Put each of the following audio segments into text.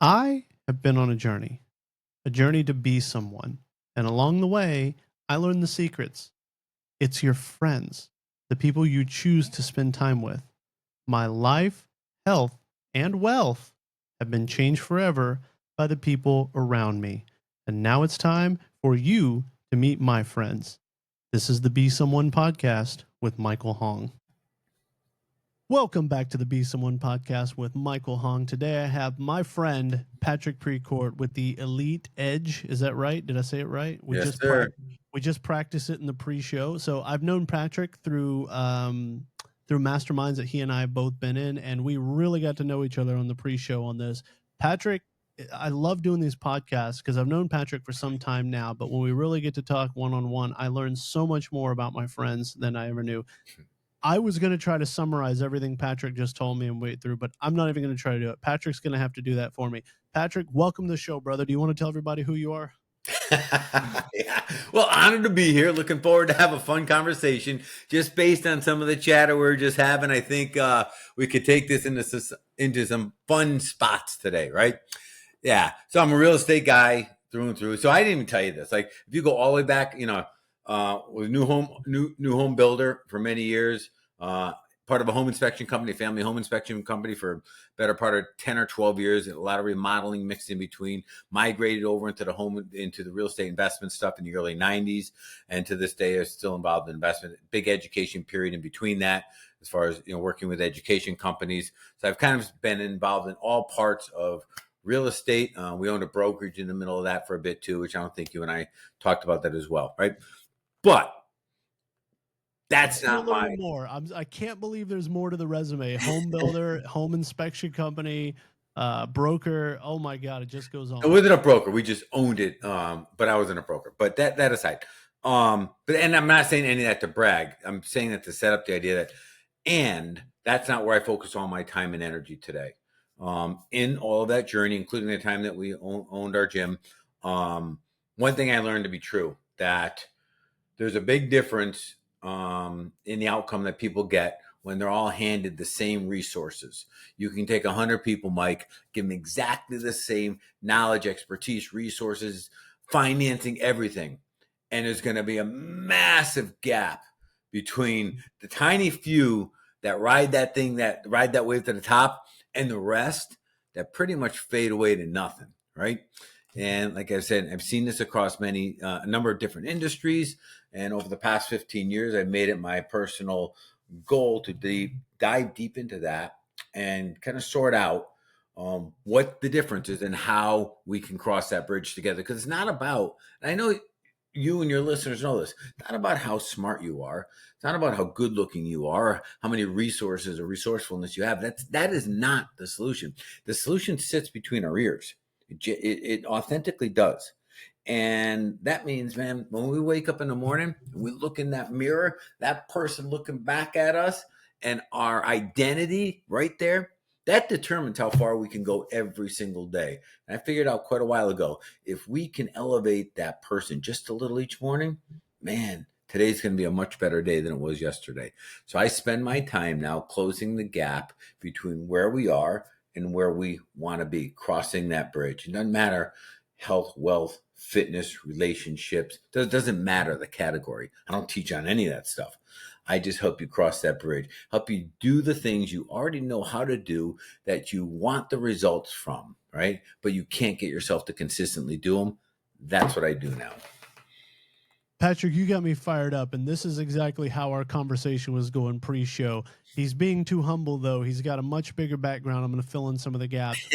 I have been on a journey to be someone. And along the way, I learned the secrets. It's your friends, the people you choose to spend time with. My life, health, and wealth have been changed forever by the people around me. And now it's time for you to meet my friends. This is the Be Someone podcast with Michael Hong. Welcome back to the Be Someone podcast with Michael Hong. Today I have my friend Patrick Precourt with the Elite Edge. Is that right? Did I say it right? Yes, sir. We just practiced it in the pre-show. So I've known Patrick through masterminds that he and I have both been in, and we really got to know each other on the pre-show on this. Patrick, I love doing these podcasts because I've known Patrick for some time now, but when we really get to talk one-on-one, I learn so much more about my friends than I ever knew. I was going to try to summarize everything Patrick just told me and wait through, but I'm not even going to try to do it. Patrick's going to have to do that for me. Patrick, welcome to the show, brother. Do you want to tell everybody who you are? Yeah. Well, honored to be here. Looking forward to have a fun conversation. Just based on some of the chatter we're just having, I think we could take this into some fun spots today, right? Yeah. So I'm a real estate guy through and through. So I didn't even tell you this. Like, if you go all the way back, was a new home builder for many years. Part of a home inspection company, family home inspection company for better part of 10 or 12 years. A lot of remodeling mixed in between. Migrated over into the real estate investment stuff in the early 90s. And to this day, I'm still involved in investment. Big education period in between that, as far as, working with education companies. So I've kind of been involved in all parts of real estate. We owned a brokerage in the middle of that for a bit too, which I don't think you and I talked about that as well, right? But that's not my more. I can't believe there's more to the resume. Home builder, home inspection company, broker. Oh my God, it just goes on. It wasn't a broker. We just owned it. But I wasn't a broker. But that aside. And I'm not saying any of that to brag. I'm saying that to set up the idea that, and that's not where I focus all my time and energy today. In all of that journey, including the time that we owned our gym, one thing I learned to be true, that there's a big difference in the outcome that people get when they're all handed the same resources. You can take 100 people, Mike, give them exactly the same knowledge, expertise, resources, financing, everything. And there's going to be a massive gap between the tiny few that ride that wave to the top and the rest that pretty much fade away to nothing, right? And like I said, I've seen this across a number of different industries. And over the past 15 years, I've made it my personal goal to dive deep into that and kind of sort out what the difference is and how we can cross that bridge together. Because it's not about, and I know you and your listeners know this, not about how smart you are. It's not about how good looking you are, or how many resources or resourcefulness you have. That is not the solution. The solution sits between our ears. It authentically does. And that means, man, when we wake up in the morning, we look in that mirror, that person looking back at us, and our identity right there, that determines how far we can go every single day. And I figured out quite a while ago, if we can elevate that person just a little each morning, man, today's going to be a much better day than it was yesterday. So I spend my time now closing the gap between where we are and where we want to be, crossing that bridge. It doesn't matter health, wealth, fitness, relationships. It doesn't matter the category. I don't teach on any of that stuff. I just help you cross that bridge, help you do the things you already know how to do that you want the results from, right? But you can't get yourself to consistently do them. That's what I do now. Patrick, you got me fired up, and this is exactly how our conversation was going pre-show. He's being too humble, though. He's got a much bigger background. I'm going to fill in some of the gaps.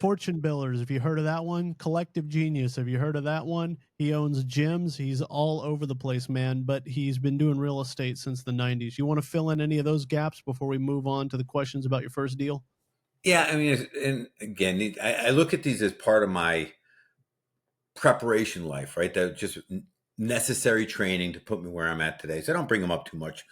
Fortune Builders, have you heard of that one? Collective Genius, have you heard of that one? He owns gyms. He's all over the place, man, but he's been doing real estate since the 90s. You want to fill in any of those gaps before we move on to the questions about your first deal? Yeah, I mean, and again, I look at these as part of my preparation life, right? That just necessary training to put me where I'm at today. So I don't bring them up too much.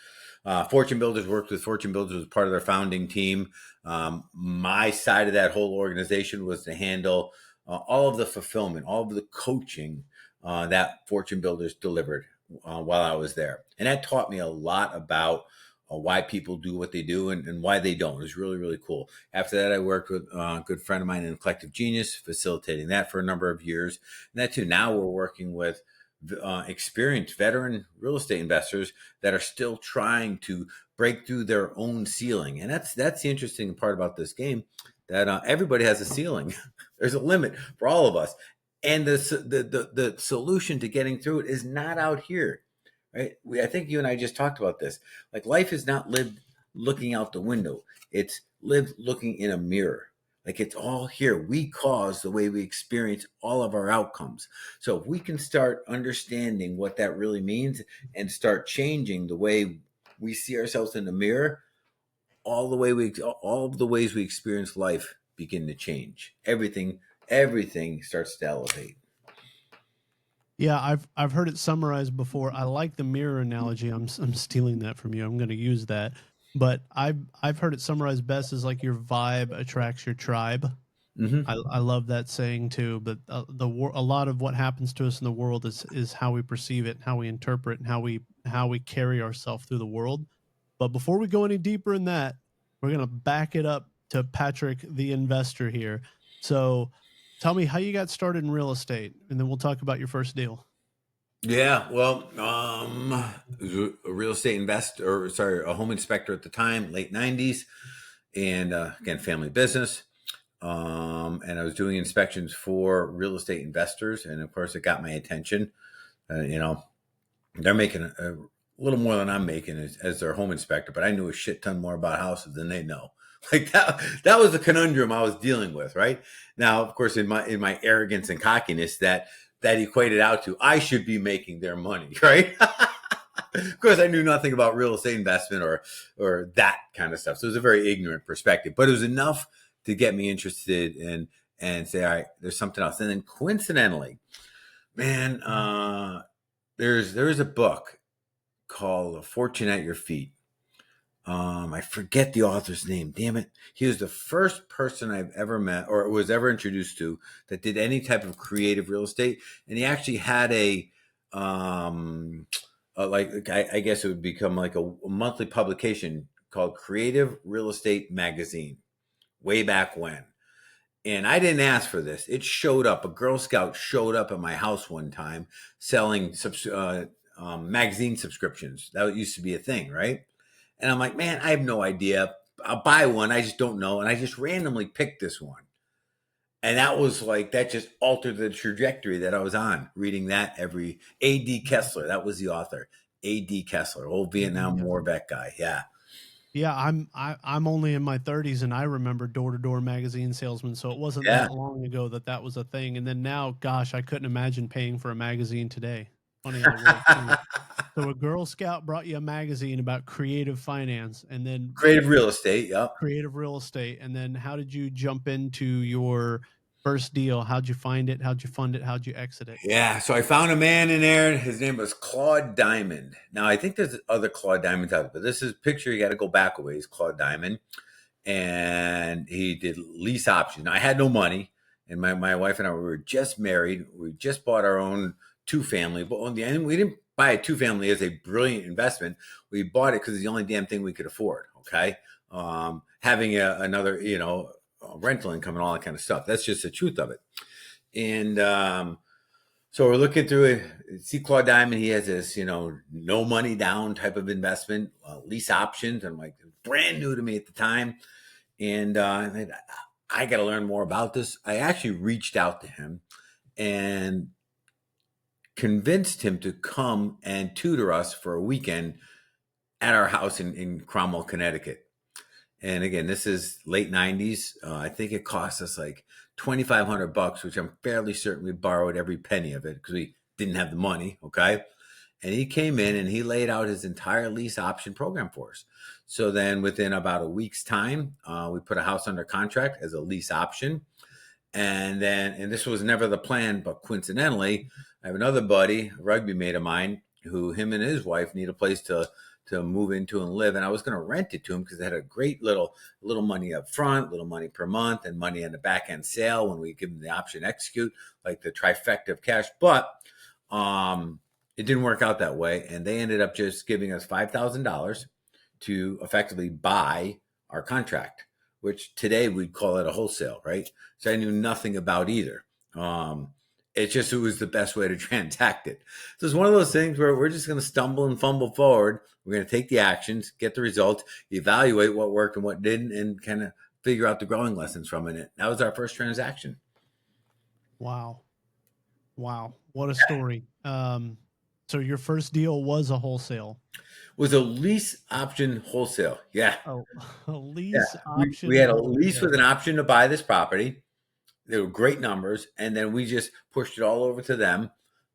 Fortune Builders worked with Fortune Builders as part of their founding team. My side of that whole organization was to handle all of the fulfillment, all of the coaching that Fortune Builders delivered while I was there. And that taught me a lot about why people do what they do and why they don't. It was really, really cool. After that, I worked with a good friend of mine in Collective Genius, facilitating that for a number of years. And that too, now we're working with experienced veteran real estate investors that are still trying to break through their own ceiling. And that's the interesting part about this game, that everybody has a ceiling. There's a limit for all of us. And the solution to getting through it is not out here, right? I think you and I just talked about this. Like, life is not lived looking out the window. It's lived looking in a mirror. Like, it's all here. We cause the way we experience all of our outcomes. So if we can start understanding what that really means and start changing the way we see ourselves in the mirror, all of the ways we experience life begin to change. Everything starts to elevate. Yeah, I've heard it summarized before. I like the mirror analogy. I'm stealing that from you. I'm going to use that. But I've heard it summarized best as like your vibe attracts your tribe. Mm-hmm. I love that saying too. But a lot of what happens to us in the world is how we perceive it, how we interpret, and how we carry ourselves through the world. But before we go any deeper in that, we're gonna back it up to Patrick, the investor here. So, tell me how you got started in real estate, and then we'll talk about your first deal. Yeah, well, was a real estate investor, or sorry, a home inspector at the time, late '90s, and again, family business. And I was doing inspections for real estate investors, and of course, it got my attention. You know, they're making a little more than I'm making as their home inspector, but I knew a shit ton more about houses than they know. Like, that was the conundrum I was dealing with, right? Now, of course, in my arrogance and cockiness, that equated out to I should be making their money, right? Of course, I knew nothing about real estate investment or that kind of stuff. So it was a very ignorant perspective, but it was enough to get me interested in and say, all right, there's something else. And then coincidentally, man, there's a book called Fortune at Your Feet. I forget the author's name. Damn it. He was the first person I've ever met or was ever introduced to that did any type of creative real estate. And he actually had I guess it would become like a monthly publication called Creative Real Estate Magazine way back when. And I didn't ask for this. It showed up. A Girl Scout showed up at my house one time selling magazine subscriptions. That used to be a thing, right? And I'm like, man, I have no idea. I'll buy one. I just don't know. And I just randomly picked this one. And that just altered the trajectory that I was on, reading that every A.D. Kessler. That was the author. A.D. Kessler, old Vietnam War vet guy. Yeah. Yeah, I'm only in my 30s, and I remember door to door magazine salesman. So it wasn't Yeah. that long ago that was a thing. And then now, gosh, I couldn't imagine paying for a magazine today. Funny how the world's changed. So a Girl Scout brought you a magazine about creative finance, and then Creative real estate. Yep. creative real estate. And then how did you jump into your first deal? How'd you find it? How'd you fund it? How'd you exit it? Yeah, so I found a man in there. His name was Claude Diamond. Now I think there's other Claude Diamonds out there, but this is picture. You got to go back a ways. Claude Diamond, and he did lease option. I had no money, and my wife and I we were just married. We just bought our own two family, but on the end we didn't buy a two family as a brilliant investment. We bought it because it's the only damn thing we could afford. Okay, having another rental income and all that kind of stuff. That's just the truth of it, and. So we're looking through it. See Claude Diamond, he has this, no money down type of investment, lease options. I'm like, brand new to me at the time. And I got to learn more about this. I actually reached out to him and convinced him to come and tutor us for a weekend at our house in Cromwell, Connecticut. And again, this is late '90s. I think it cost us like $2,500, which I'm fairly certain we borrowed every penny of it because we didn't have the money. Okay. And he came in and he laid out his entire lease option program for us. So then within about a week's time, we put a house under contract as a lease option. And this was never the plan, but coincidentally, I have another buddy, a rugby mate of mine, who him and his wife need a place to move into and live. And I was going to rent it to him because it had a great little money up front, little money per month, and money on the back end sale when we give them the option to execute, like the trifecta of cash. But it didn't work out that way. And they ended up just giving us $5,000 to effectively buy our contract, which today we'd call it a wholesale, right? So I knew nothing about either. It was the best way to transact it. So it's one of those things where we're just going to stumble and fumble forward. We're going to take the actions, get the results, evaluate what worked and what didn't, and kind of figure out the growing lessons from it. That was our first transaction. Wow. Wow. What a story. So your first deal was a wholesale. Was a lease option wholesale. Yeah. Oh, a Yeah. lease We option had a lease with wholesale. an option to buy this property. They were great numbers, and then we just pushed it all over to them.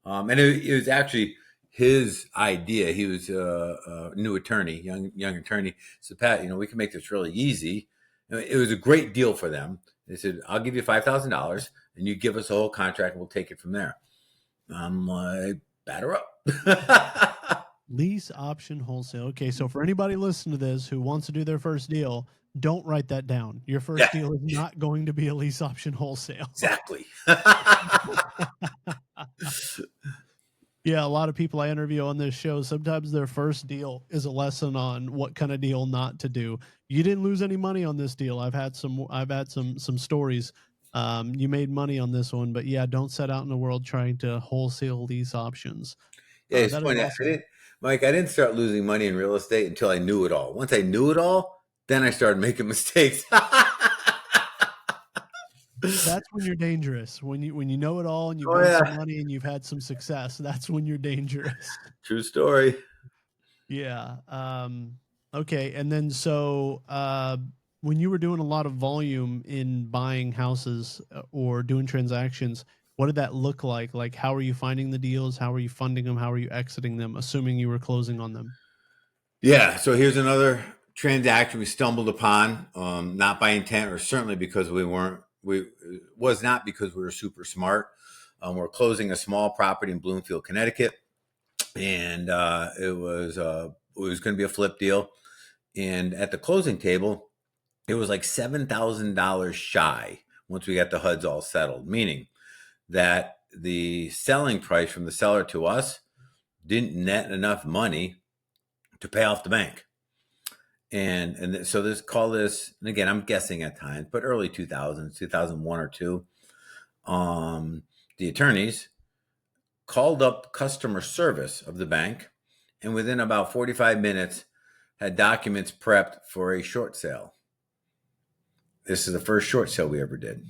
And it was actually his idea. He was a new attorney, young attorney. So Pat, we can make this really easy. It was a great deal for them. They said, "I'll give you $5,000, and you give us a whole contract, and we'll take it from there." I'm like, "Batter up." Lease option wholesale. Okay, so for anybody listening to this who wants to do their first deal, don't write that down. Your Yeah, first deal is not going to be a lease option wholesale. exactly. Yeah, a lot of people I interview on this show, sometimes their first deal is a lesson on what kind of deal not to do. You didn't lose any money on this deal. I've had some stories. You made money on this one, but yeah, don't set out in the world trying to wholesale lease options. Yeah, it's That is funny. awesome. Mike, I didn't start losing money in real estate until I knew it all. Once I knew it all, then I started making mistakes. That's when you're dangerous. When you know it all and you've Oh made some yeah, money and you've had some success, that's when you're dangerous. true story. Yeah. Okay. And then when you were doing a lot of volume in buying houses or doing transactions, what did that look like? Like, how are you finding the deals? How are you funding them? How are you exiting them? Assuming you were closing on them. Yeah. So here's another transaction we stumbled upon, not by intent, or certainly because we weren't. We it was not because we were super smart. We're closing a small property in Bloomfield, Connecticut, and it was going to be a flip deal. And at the closing table, it was like $7,000 shy once we got the HUDs all settled, meaning that the selling price from the seller to us didn't net enough money to pay off the bank. So this call this, and again, I'm guessing at times, but early 2000s, 2001 or two, the attorneys called up customer service of the bank, and within about 45 minutes had documents prepped for a short sale. This is the first short sale we ever did.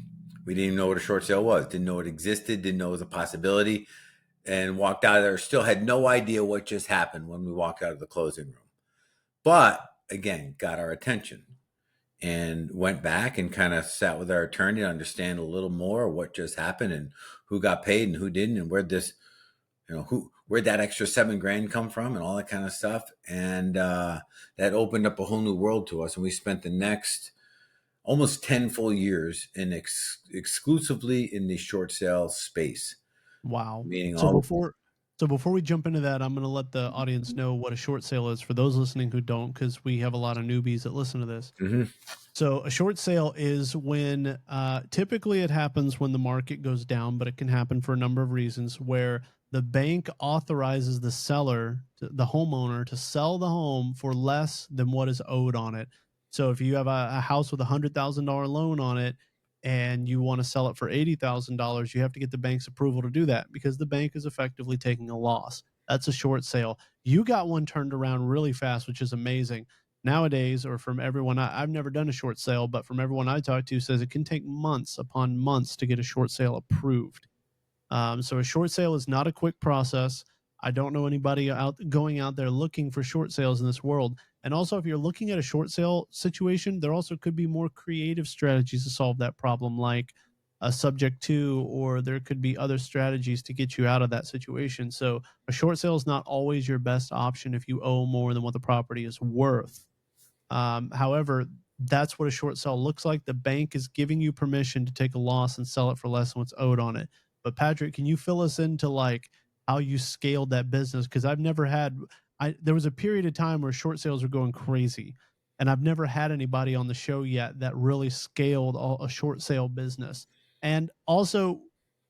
We didn't even know what a short sale was, didn't know it existed, didn't know it was a possibility, and walked out of there, still had no idea what just happened when we walked out of the closing room. But again, got our attention and went back and kind of sat with our attorney to understand a little more what just happened and who got paid and who didn't, and where'd that extra $7,000 come from and all that kind of stuff. And that opened up a whole new world to us. And we spent the next almost 10 full years in exclusively in the short sale space, Wow. meaning So all. before we jump into that, I'm going to let the audience know what a short sale is for those listening who don't, because we have a lot of newbies that listen to this. Mhm. So a short sale is when typically it happens when the market goes down, but it can happen for a number of reasons where the bank authorizes the seller, the homeowner, to sell the home for less than what is owed on it. So if you have a house with $100,000 loan on it and you want to sell it for $80,000, you have to get the bank's approval to do that because the bank is effectively taking a loss. That's a short sale. You got one turned around really fast, which is amazing nowadays. Or from everyone I've never done a short sale, but from everyone I talk to says it can take months upon months to get a short sale approved. So a short sale is not a quick process. I don't know anybody out there looking for short sales in this world. And also, if you're looking at a short sale situation, there also could be more creative strategies to solve that problem, like a subject to, or there could be other strategies to get you out of that situation. So a short sale is not always your best option if you owe more than what the property is worth. However, that's what a short sale looks like. The bank is giving you permission to take a loss and sell it for less than what's owed on it. But Patrick, can you fill us into like how you scaled that business? Because I've never had. There was a period of time where short sales were going crazy, and I've never had anybody on the show yet that really scaled a short sale business. And also,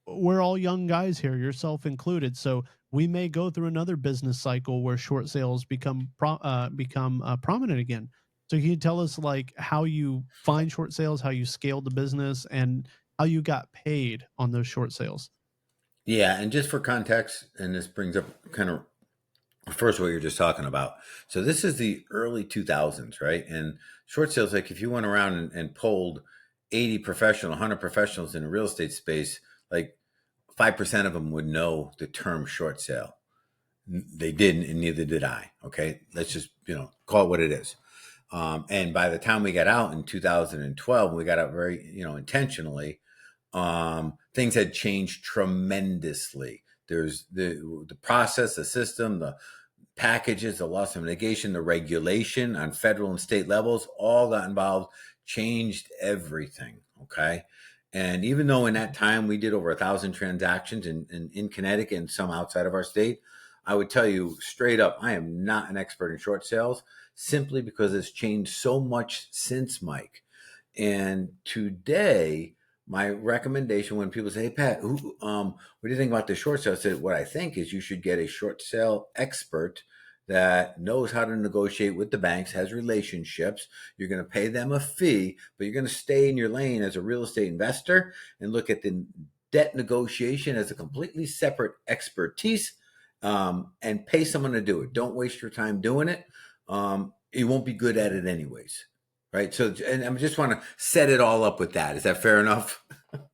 we're all young guys here, yourself included. So we may go through another business cycle where short sales become prominent again. So can you tell us like how you find short sales, how you scaled the business, and how you got paid on those short sales? Yeah, and just for context, and this brings up kind of first what you're just talking about. So this is the early 2000s, right? And short sales, like if you went around and polled 80 professional, 100 professionals in the real estate space, like 5% of them would know the term short sale. They didn't, and neither did I. Okay, let's just call it what it is. And by the time we got out in 2012, we got out very intentionally. Things had changed tremendously. There's the process, the system, the packages, the loss of mitigation, the regulation on federal and state levels, all got involved, changed everything. Okay. And even though in that time we did over 1,000 transactions in Connecticut and some outside of our state, I would tell you straight up, I am not an expert in short sales simply because it's changed so much since, Mike. And today, my recommendation when people say, "Hey Pat, what do you think about the short sale?" I said, "What I think is you should get a short sale expert that knows how to negotiate with the banks, has relationships. You're going to pay them a fee, but you're going to stay in your lane as a real estate investor and look at the debt negotiation as a completely separate expertise, and pay someone to do it. Don't waste your time doing it. You won't be good at it anyways." Right. So, and I just want to set it all up with that. Is that fair enough?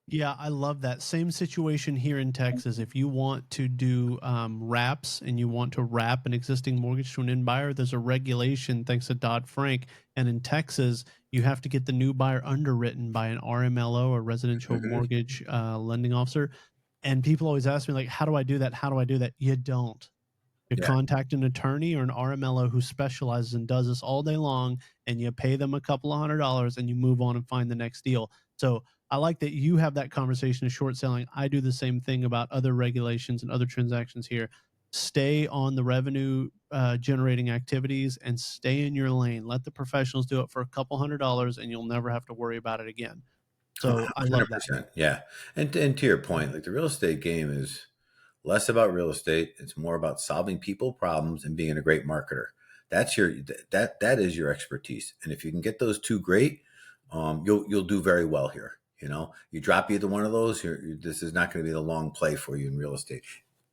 Yeah, I love that. Same situation here in Texas. If you want to do wraps and you want to wrap an existing mortgage to an end buyer, there's a regulation thanks to Dodd Frank. And in Texas, you have to get the new buyer underwritten by an RMLO, or residential Mm-hmm. mortgage lending officer. And people always ask me, like, how do I do that? How do I do that? You don't. You Yeah. contact an attorney or an RMLO who specializes and does this all day long, and you pay them a couple of $100 and you move on and find the next deal. So I like that you have that conversation of short selling. I do the same thing about other regulations and other transactions here. Stay on the revenue generating activities and stay in your lane. Let the professionals do it for a couple $100 and you'll never have to worry about it again. So I love that. 100%. Yeah. And to your point, like the real estate game is less about real estate. It's more about solving people problems and being a great marketer. That's that is your expertise. And if you can get those two great, you'll do very well here. You drop either one of those, this is not going to be the long play for you in real estate,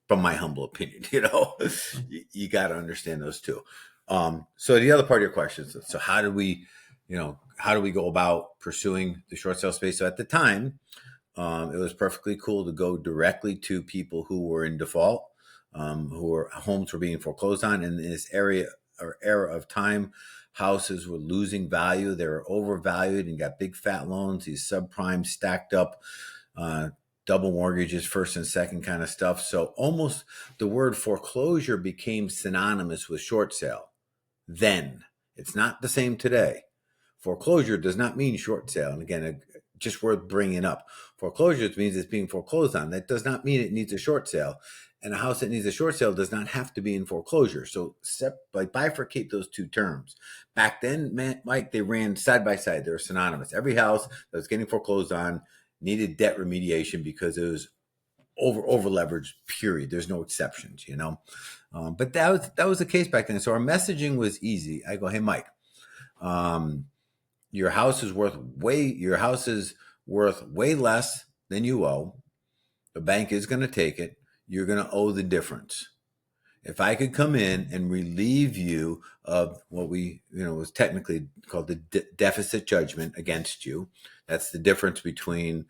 from my humble opinion. You got to understand those two. So the other part of your question is, so how do we go about pursuing the short sale space? So at the time, it was perfectly cool to go directly to people who were in default, homes were being foreclosed on. And in this era of time, houses were losing value. They were overvalued and got big fat loans, these subprime stacked up, double mortgages, first and second kind of stuff. So almost the word foreclosure became synonymous with short sale. Then it's not the same today. Foreclosure does not mean short sale. And again, just worth bringing up. Foreclosure means it's being foreclosed on. That does not mean it needs a short sale. And a house that needs a short sale does not have to be in foreclosure. So bifurcate those two terms. Back then, Mike, they ran side by side. They were synonymous. Every house that was getting foreclosed on needed debt remediation because it was over leveraged, period. There's no exceptions. But that was the case back then. So our messaging was easy. I go, "Hey, Mike, your house is worth way less than you owe. The bank is going to take it. You're going to owe the difference. If I could come in and relieve you of what was technically called the deficit judgment against you, that's the difference between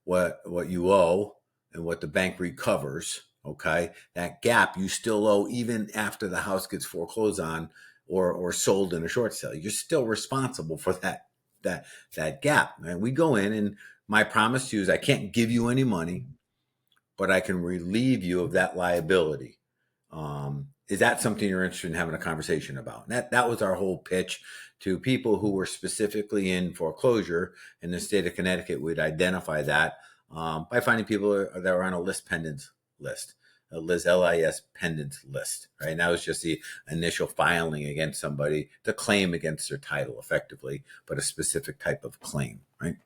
what you owe and what the bank recovers. Okay, that gap you still owe even after the house gets foreclosed on or sold in a short sale. You're still responsible for that gap. And we go in, and my promise to you is I can't give you any money, but I can relieve you of that liability. Is that something you're interested in having a conversation about?" And that was our whole pitch to people who were specifically in foreclosure in the state of Connecticut. We'd identify that by finding people that were on a list pendants list, a LIS pendants list, right? And that was just the initial filing against somebody, the claim against their title effectively, but a specific type of claim, right?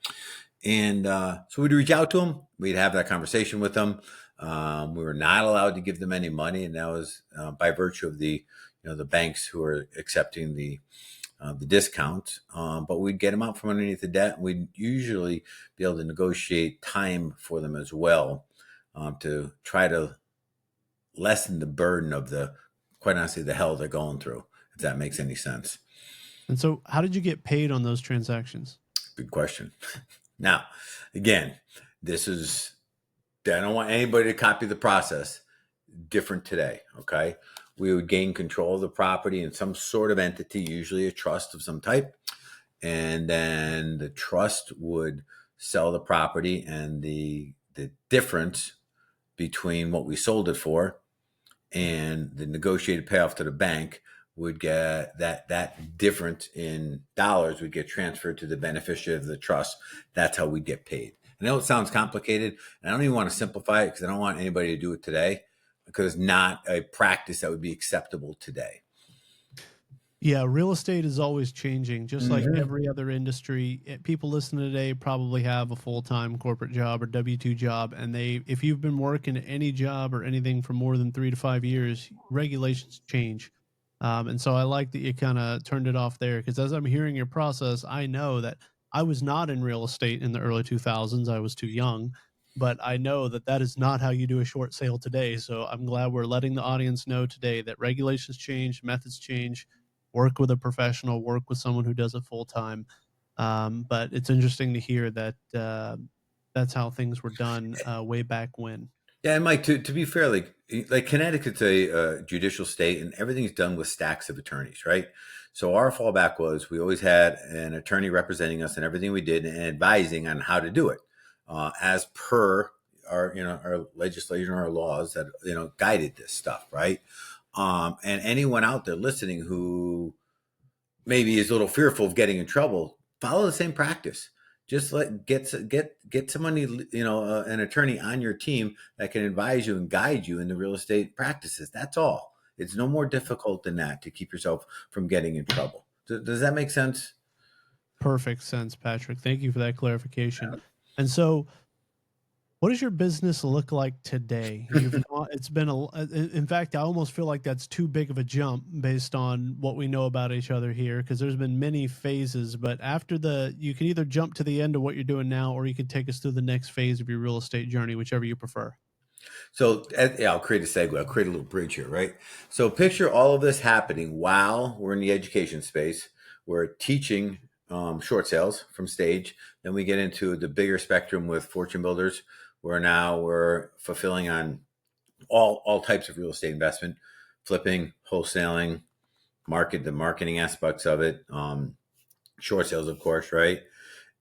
And so we'd reach out to them. We'd have that conversation with them. We were not allowed to give them any money, and that was by virtue of the banks who were accepting the discount. But we'd get them out from underneath the debt. We'd usually be able to negotiate time for them as well, to try to lessen the burden of quite honestly, the hell they're going through, if that makes any sense. And so, how did you get paid on those transactions? Good question. Now, again, this is, I don't want anybody to copy the process. Different today, okay? We would gain control of the property in some sort of entity, usually a trust of some type. And then the trust would sell the property, and the difference between what we sold it for and the negotiated payoff to the bank would get that difference in dollars would get transferred to the beneficiary of the trust. That's how we get paid. I know it sounds complicated, and I don't even want to simplify it because I don't want anybody to do it today, because it's not a practice that would be acceptable today. Yeah, real estate is always changing, just like Mm-hmm. every other industry. People listening today probably have a full-time corporate job or W-2 job, and if you've been working at any job or anything for more than 3 to 5 years, regulations change. And so I like that you kind of turned it off there, because as I'm hearing your process, I know that I was not in real estate in the early 2000s. I was too young, but I know that that is not how you do a short sale today. So I'm glad we're letting the audience know today that regulations change, methods change. Work with a professional, work with someone who does it full time. But it's interesting to hear that that's how things were done way back when. Yeah, and Mike, to be fair, like Connecticut's a judicial state, and everything's done with stacks of attorneys, right? So our fallback was we always had an attorney representing us in everything we did and advising on how to do it, as per our legislation, our laws that guided this stuff, right? And anyone out there listening who maybe is a little fearful of getting in trouble, follow the same practice. Just get somebody, an attorney on your team that can advise you and guide you in the real estate practices. That's all. It's no more difficult than that to keep yourself from getting in trouble. Does that make sense? Perfect sense, Patrick. Thank you for that clarification. And so, what does your business look like today? You've gone, it's been in fact, I almost feel like that's too big of a jump based on what we know about each other here, because there's been many phases. But you can either jump to the end of what you're doing now, or you can take us through the next phase of your real estate journey, whichever you prefer. So yeah, I'll create a segue. I'll create a little bridge here, right? So picture all of this happening while we're in the education space. We're teaching short sales from stage. Then we get into the bigger spectrum with fortune builders, where now we're fulfilling on all types of real estate investment, flipping, wholesaling, the marketing aspects of it, short sales, of course, right?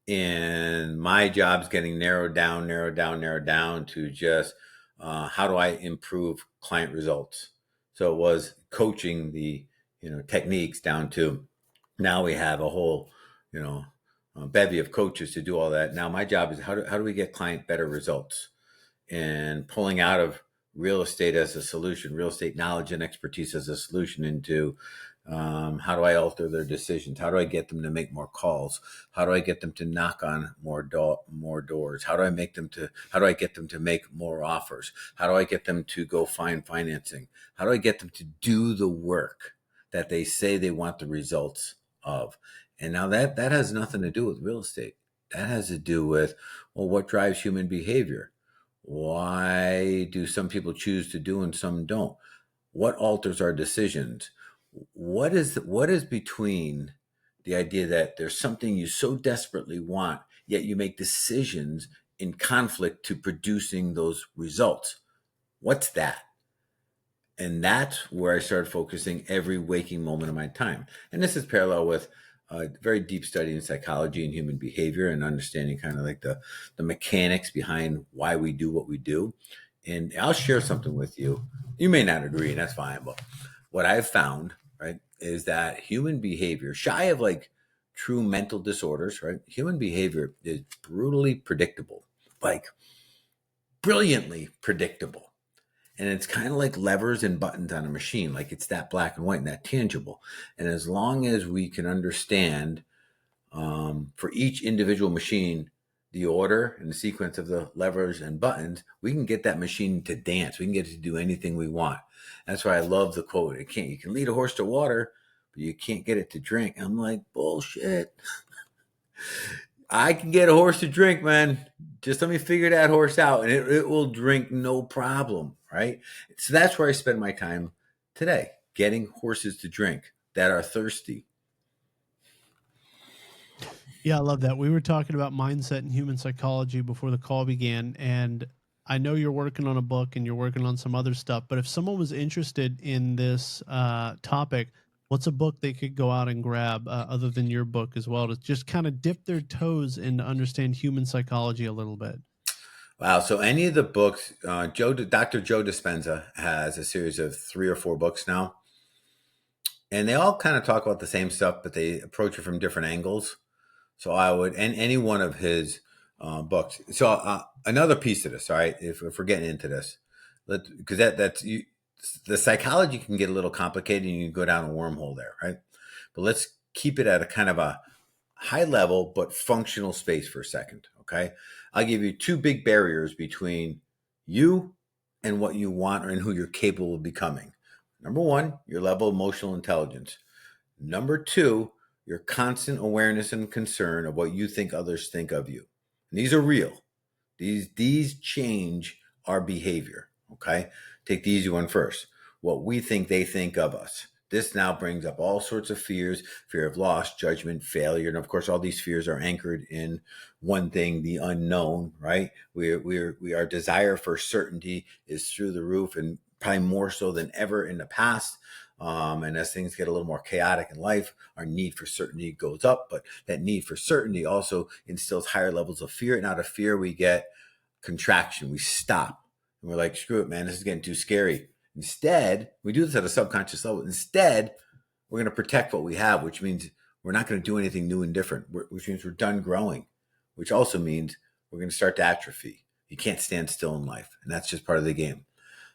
And my job's getting narrowed down to just how do I improve client results. So it was coaching the techniques down to now we have a whole you know bevy of coaches to do all that. Now my job is how do we get client better results, and pulling out of real estate as a solution, real estate knowledge and expertise as a solution, into how do I alter their decisions? How do I get them to make more calls? How do I get them to knock on more doors? How do I get them to make more offers? How do I get them to go find financing? How do I get them to do the work that they say they want the results of? And now that has nothing to do with real estate. That has to do with, well, what drives human behavior? Why do some people choose to do and some don't? What alters our decisions? What is between the idea that there's something you so desperately want, yet you make decisions in conflict to producing those results? What's that? And that's where I started focusing every waking moment of my time. And this is parallel with a very deep study in psychology and human behavior, and understanding kind of like the mechanics behind why we do what we do. And I'll share something with you. You may not agree, and that's fine. But what I've found, right, is that human behavior, shy of like true mental disorders, right? Human behavior is brutally predictable, like brilliantly predictable. And it's kind of like levers and buttons on a machine, like it's that black and white and that tangible. And as long as we can understand, for each individual machine, the order and the sequence of the levers and buttons, we can get that machine to dance. We can get it to do anything we want. That's why I love the quote. You can lead a horse to water, but you can't get it to drink. I'm like, bullshit. I can get a horse to drink, man. Just let me figure that horse out and it will drink no problem, right? So that's where I spend my time today, getting horses to drink that are thirsty. Yeah, I love that. We were talking about mindset and human psychology before the call began, and I know you're working on a book and you're working on some other stuff. But if someone was interested in this topic, what's a book they could go out and grab other than your book as well to just kind of dip their toes and understand human psychology a little bit? Wow. So any of the books, Dr. Joe Dispenza has a series of 3 or 4 books now, and they all kind of talk about the same stuff, but they approach it from different angles. So I would, and any one of his books. So another piece of this, all right, if we're getting into this, because that's you, the psychology can get a little complicated, and you can go down a wormhole there, right? But let's keep it at a kind of a high level but functional space for a second, okay? I'll give you 2 big barriers between you and what you want and who you're capable of becoming. Number 1, your level of emotional intelligence. Number 2, your constant awareness and concern of what you think others think of you. And these are real. These change our behavior, okay? Take the easy one first. What we think they think of us. This now brings up all sorts of fears, fear of loss, judgment, failure. And of course, all these fears are anchored in one thing, the unknown, right? Our desire for certainty is through the roof, and probably more so than ever in the past. And as things get a little more chaotic in life, our need for certainty goes up. But that need for certainty also instills higher levels of fear. And out of fear, we get contraction. We stop. And we're like, screw it, man. This is getting too scary. Instead, we do this at a subconscious level. Instead, we're going to protect what we have, which means we're not going to do anything new and different, which means we're done growing, which also means we're going to start to atrophy. You can't stand still in life. And that's just part of the game.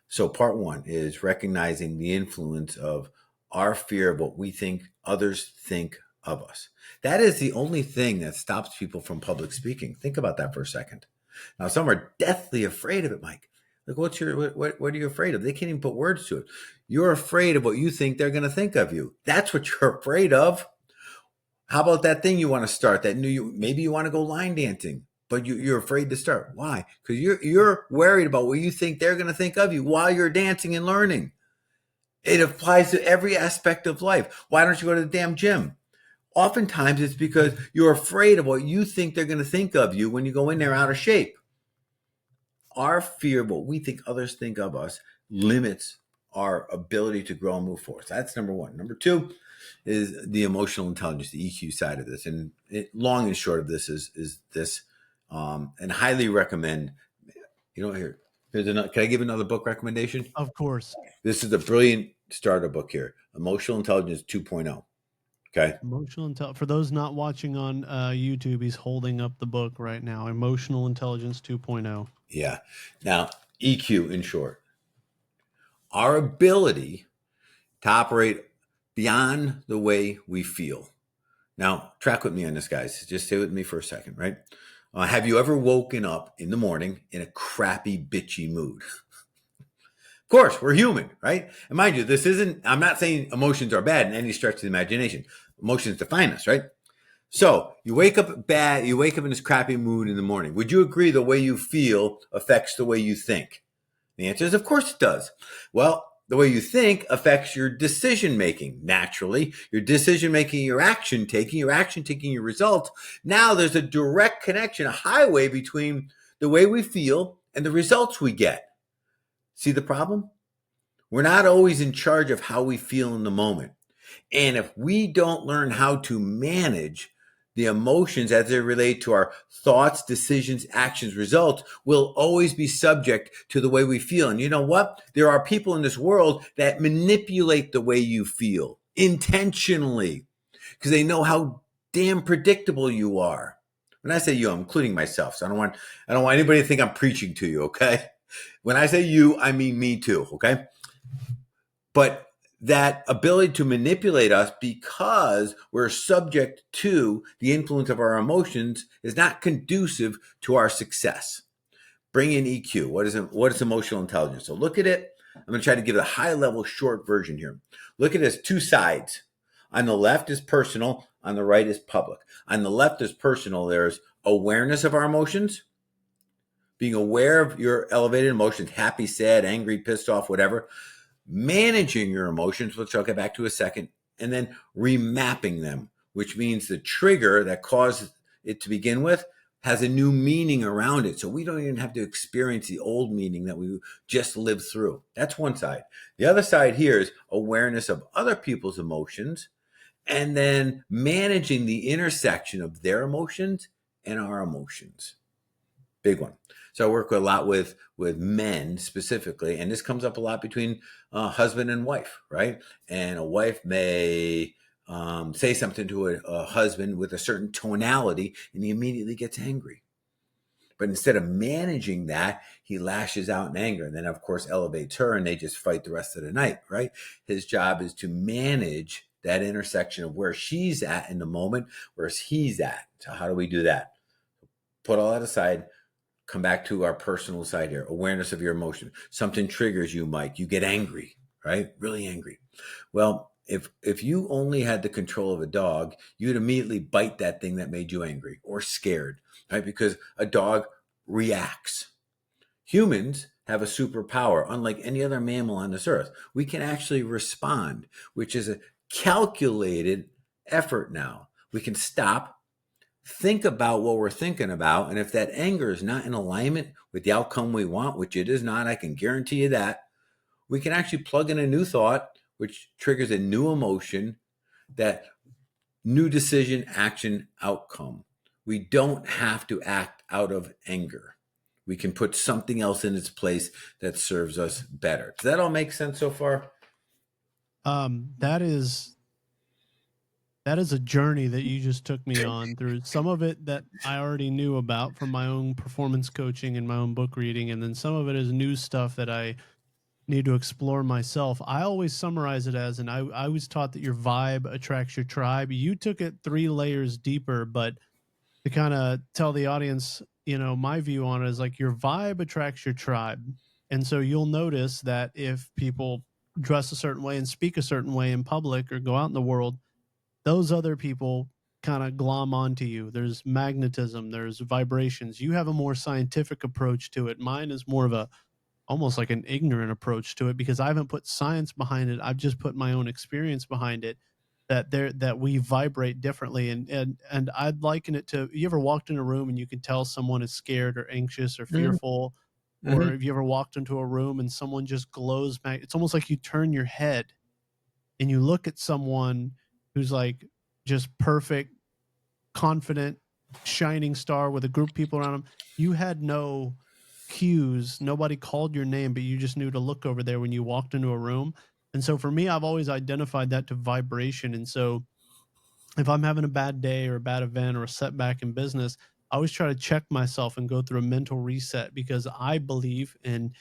So part 1 is recognizing the influence of our fear of what we think others think of us. That is the only thing that stops people from public speaking. Think about that for a second. Now, some are deathly afraid of it, Mike. Like, what are you afraid of? They can't even put words to it. You're afraid of what you think they're going to think of you. That's what you're afraid of. How about that thing you want to start? Maybe you want to go line dancing, but you're afraid to start. Why? Because you're worried about what you think they're going to think of you while you're dancing and learning. It applies to every aspect of life. Why don't you go to the damn gym? Oftentimes it's because you're afraid of what you think they're going to think of you when you go in there out of shape. Our fear of what we think others think of us limits our ability to grow and move forward. So that's number 1. Number 2 is the emotional intelligence, the EQ side of this. And long and short of this is this, and highly recommend, here's another, can I give another book recommendation? Of course. This is a brilliant starter book here, Emotional Intelligence 2.0. Okay. Emotional intelligence. For those not watching on YouTube, he's holding up the book right now. Emotional Intelligence 2.0. Yeah. Now, EQ in short, our ability to operate beyond the way we feel. Now, track with me on this, guys. Just stay with me for a second, right? Have you ever woken up in the morning in a crappy, bitchy mood? Of course, we're human, right? And mind you, I'm not saying emotions are bad in any stretch of the imagination. Emotions define us, right? So you wake up bad, you wake up in this crappy mood in the morning. Would you agree the way you feel affects the way you think? The answer is, of course it does. Well, the way you think affects your decision making naturally, your decision making, your action taking, your results. Now there's a direct connection, a highway between the way we feel and the results we get. See the problem? We're not always in charge of how we feel in the moment. And if we don't learn how to manage the emotions as they relate to our thoughts, decisions, actions, results, we'll always be subject to the way we feel. And you know what? There are people in this world that manipulate the way you feel intentionally because they know how damn predictable you are. When I say you, I'm including myself. So I don't want anybody to think I'm preaching to you, okay? When I say you, I mean me too, okay? But that ability to manipulate us because we're subject to the influence of our emotions is not conducive to our success. Bring in EQ. What is emotional intelligence? So look at it. I'm going to try to give a high level short version here. Look at it as two sides. On the left is personal, on the right is public. On the left is personal. There's awareness of our emotions, being aware of your elevated emotions, happy, sad, angry, pissed off, whatever, managing your emotions, which I'll get back to in a second, and then remapping them, which means the trigger that caused it to begin with has a new meaning around it. So we don't even have to experience the old meaning that we just lived through. That's one side. The other side here is awareness of other people's emotions and then managing the intersection of their emotions and our emotions. Big one. So I work a lot with men specifically, and this comes up a lot between husband and wife, right? And a wife may say something to a husband with a certain tonality, and he immediately gets angry. But instead of managing that, he lashes out in anger, and then of course elevates her, and they just fight the rest of the night, right? His job is to manage that intersection of where she's at in the moment, where he's at. So how do we do that? Put all that aside. Come back to our personal side here. Awareness of your emotion. Something triggers you, Mike. You get angry, right? Really angry. Well, if you only had the control of a dog, you'd immediately bite that thing that made you angry or scared, right? Because a dog reacts. Humans have a superpower, unlike any other mammal on this earth. We can actually respond, which is a calculated effort now. We can stop, think about what we're thinking about. And if that anger is not in alignment with the outcome we want, which it is not, I can guarantee you that, we can actually plug in a new thought, which triggers a new emotion, that new decision, action, outcome. We don't have to act out of anger. We can put something else in its place that serves us better. Does that all make sense so far? That is a journey that you just took me on through. Some of it that I already knew about from my own performance coaching and my own book reading, and then some of it is new stuff that I need to explore myself. I always summarize it as, and I was taught that your vibe attracts your tribe. You took it 3 layers deeper, but to kind of tell the audience, my view on it is like your vibe attracts your tribe. And so you'll notice that if people dress a certain way and speak a certain way in public or go out in the world, those other people kind of glom onto you. There's magnetism, there's vibrations. You have a more scientific approach to it. Mine is more of a almost like an ignorant approach to it because I haven't put science behind it. I've just put my own experience behind it that we vibrate differently and I'd liken it to, you ever walked in a room and you can tell someone is scared or anxious or Mm-hmm. fearful, or Mm-hmm. have you ever walked into a room and someone just glows back? It's almost like you turn your head and you look at someone who's like just perfect, confident, shining star with a group of people around him. You had no cues. Nobody called your name, but you just knew to look over there when you walked into a room. And so for me, I've always identified that to vibration. And so if I'm having a bad day or a bad event or a setback in business, I always try to check myself and go through a mental reset because I believe, and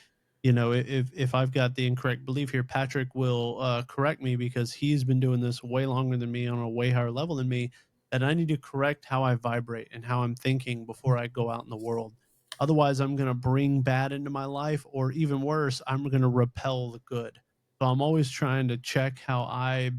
if I've got the incorrect belief here, Patrick will correct me because he's been doing this way longer than me on a way higher level than me. And I need to correct how I vibrate and how I'm thinking before I go out in the world. Otherwise, I'm going to bring bad into my life, or even worse, I'm going to repel the good. So I'm always trying to check how I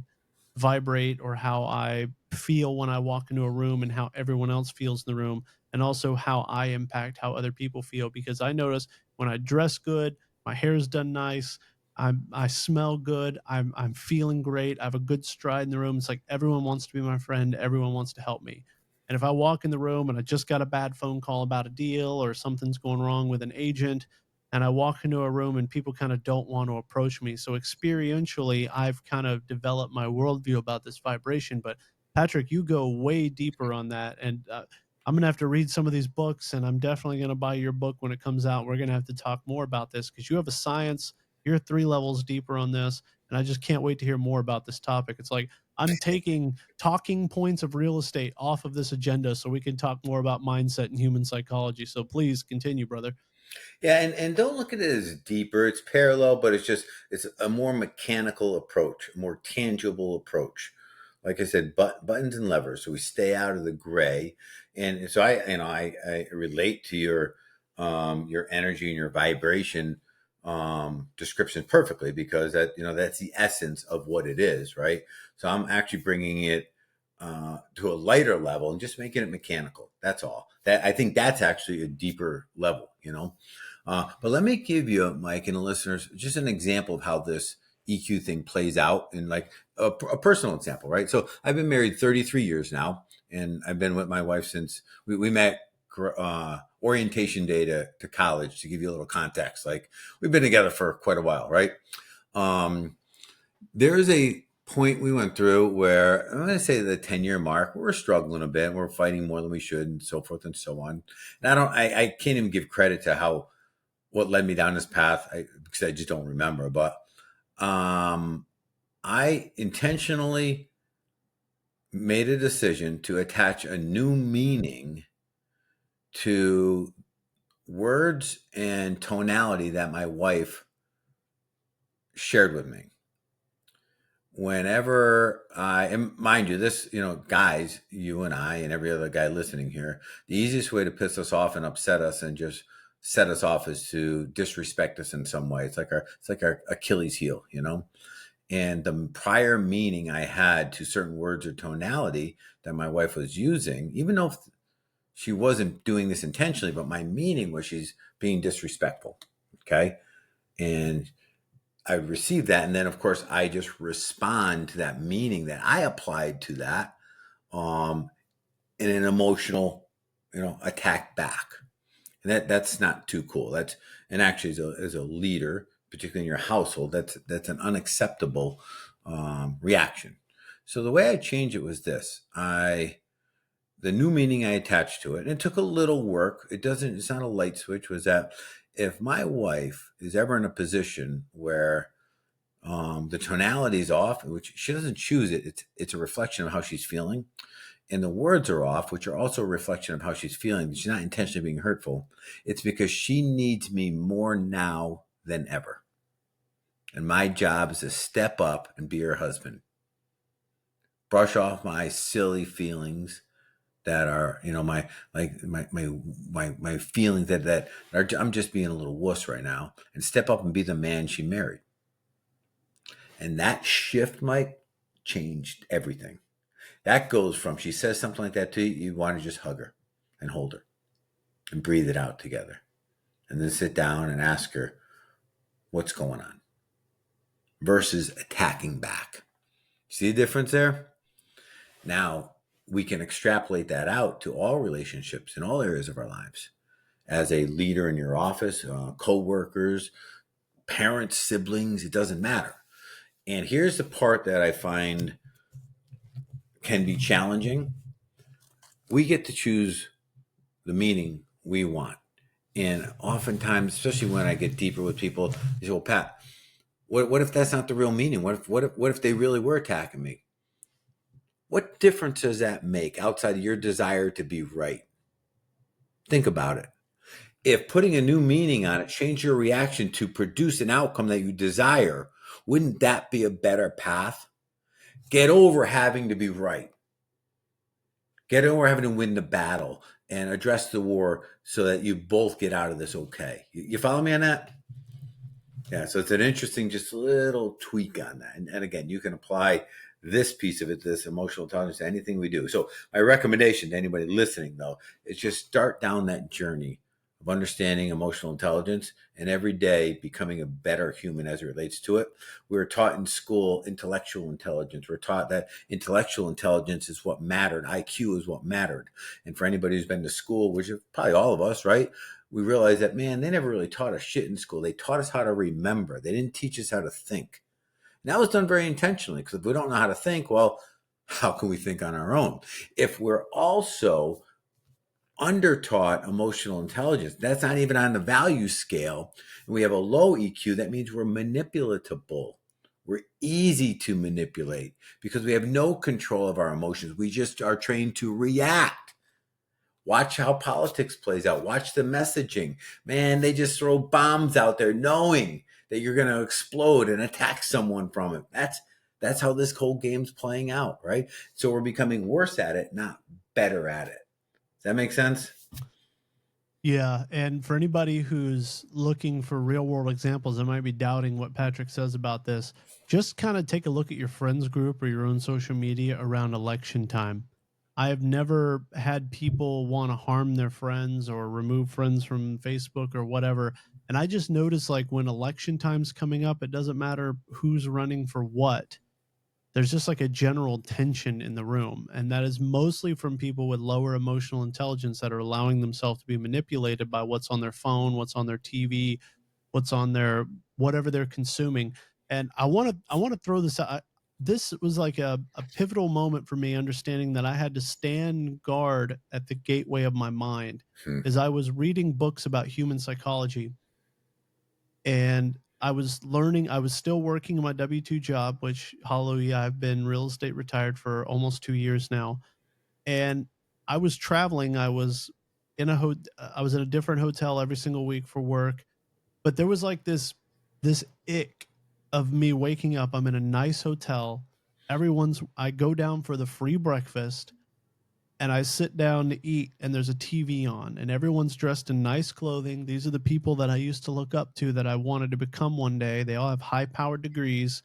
vibrate or how I feel when I walk into a room and how everyone else feels in the room, and also how I impact how other people feel. Because I notice when I dress good, my hair's done nice, I smell good, I'm feeling great, I have a good stride in the room. It's like everyone wants to be my friend, everyone wants to help me. And if I walk in the room and I just got a bad phone call about a deal or something's going wrong with an agent, and I walk into a room and people kind of don't want to approach me. So experientially, I've kind of developed my worldview about this vibration. But Patrick, you go way deeper on that, and I'm gonna have to read some of these books, and I'm definitely gonna buy your book when it comes out. We're gonna have to talk more about this because you have a science. You're 3 levels deeper on this, and I just can't wait to hear more about this topic. It's like I'm taking talking points of real estate off of this agenda so we can talk more about mindset and human psychology. So please continue, brother. Yeah, and don't look at it as deeper. It's parallel, but it's a more mechanical approach, a more tangible approach. Like I said, buttons and levers, so we stay out of the gray. And so I relate to your energy and your vibration description perfectly, because that's the essence of what it is, right? So I'm actually bringing it to a lighter level and just making it mechanical. That's all. That I think that's actually a deeper level, But let me give you, Mike, and the listeners, just an example of how this EQ thing plays out in like a personal example, right? So I've been married 33 years now, and I've been with my wife since we met orientation day to college, to give you a little context. Like, we've been together for quite a while, right? Um, there's a point we went through where I'm going to say the 10-year mark, we're struggling a bit. We're fighting more than we should, and so forth and so on. And I can't even give credit to what led me down this path, because I just don't remember. But I intentionally made a decision to attach a new meaning to words and tonality that my wife shared with me. Whenever and mind you, this, guys, you and I and every other guy listening here, the easiest way to piss us off and upset us and just set us off is to disrespect us in some way. It's like our Achilles heel. And the prior meaning I had to certain words or tonality that my wife was using, even though she wasn't doing this intentionally, but my meaning was she's being disrespectful. Okay. And I receive that. And then, of course, I just respond to that meaning that I applied to that um, in an emotional, attack back. And that's not too cool. And actually, as a leader, particularly in your household, that's an unacceptable reaction. So the way I changed it was this: the new meaning I attached to it, and it took a little work. It's not a light switch. Was that if my wife is ever in a position where the tonality is off, which she doesn't choose it's a reflection of how she's feeling, and the words are off, which are also a reflection of how she's feeling. She's not intentionally being hurtful. It's because she needs me more now than ever. And my job is to step up and be her husband. Brush off my silly feelings that are, my feelings that are, I'm just being a little wuss right now, and step up and be the man she married. And that shift, Mike, changed everything. That goes from she says something like that to you, you want to just hug her and hold her and breathe it out together. And then sit down and ask her what's going on versus attacking back. See the difference there? Now we can extrapolate that out to all relationships in all areas of our lives. As a leader in your office, co-workers, parents, siblings, it doesn't matter. And here's the part that I find can be challenging. We get to choose the meaning we want. And oftentimes, especially when I get deeper with people, they say, well, Pat, what if that's not the real meaning? What if they really were attacking me? What difference does that make outside of your desire to be right? Think about it. If putting a new meaning on it changed your reaction to produce an outcome that you desire, wouldn't that be a better path? Get over having to be right. Get over having to win the battle and address the war so that you both get out of this okay. You follow me on that? Yeah, so it's an interesting, just little tweak on that. And again, you can apply this piece of it, this emotional intelligence, to anything we do. So my recommendation to anybody listening, though, is just start down that journey of understanding emotional intelligence and every day becoming a better human as it relates to it. We were taught in school intellectual intelligence. We're taught that intellectual intelligence is what mattered. IQ is what mattered. And for anybody who's been to school, which is probably all of us, right? We realized that, man, they never really taught us shit in school. They taught us how to remember. They didn't teach us how to think. And that was done very intentionally, because if we don't know how to think, well, how can we think on our own? If we're also undertaught emotional intelligence, that's not even on the value scale, and we have a low EQ, that means we're manipulatable. We're easy to manipulate because we have no control of our emotions. We just are trained to react. Watch how politics plays out. Watch the messaging. Man, they just throw bombs out there knowing that you're going to explode and attack someone from it. That's how this whole game's playing out, right? So we're becoming worse at it, not better at it. Does that make sense? Yeah, and for anybody who's looking for real world examples that might be doubting what Patrick says about this, just kind of take a look at your friends group or your own social media around election time. I have never had people want to harm their friends or remove friends from Facebook or whatever. And I just notice like when election time's coming up, it doesn't matter who's running for what, there's just like a general tension in the room. And that is mostly from people with lower emotional intelligence that are allowing themselves to be manipulated by what's on their phone, what's on their TV, what's on their whatever they're consuming. And I want to throw this out. This was like a pivotal moment for me, understanding that I had to stand guard at the gateway of my mind Hmm. as I was reading books about human psychology. And I was learning, I was still working in my W-2 job, which hallelujah, I've been real estate retired for almost 2 years now. And I was traveling. I was in a different hotel every single week for work. But there was like this ick of me waking up. I'm in a nice hotel. I go down for the free breakfast and I sit down to eat and there's a TV on and everyone's dressed in nice clothing. These are the people that I used to look up to that I wanted to become one day. They all have high powered degrees.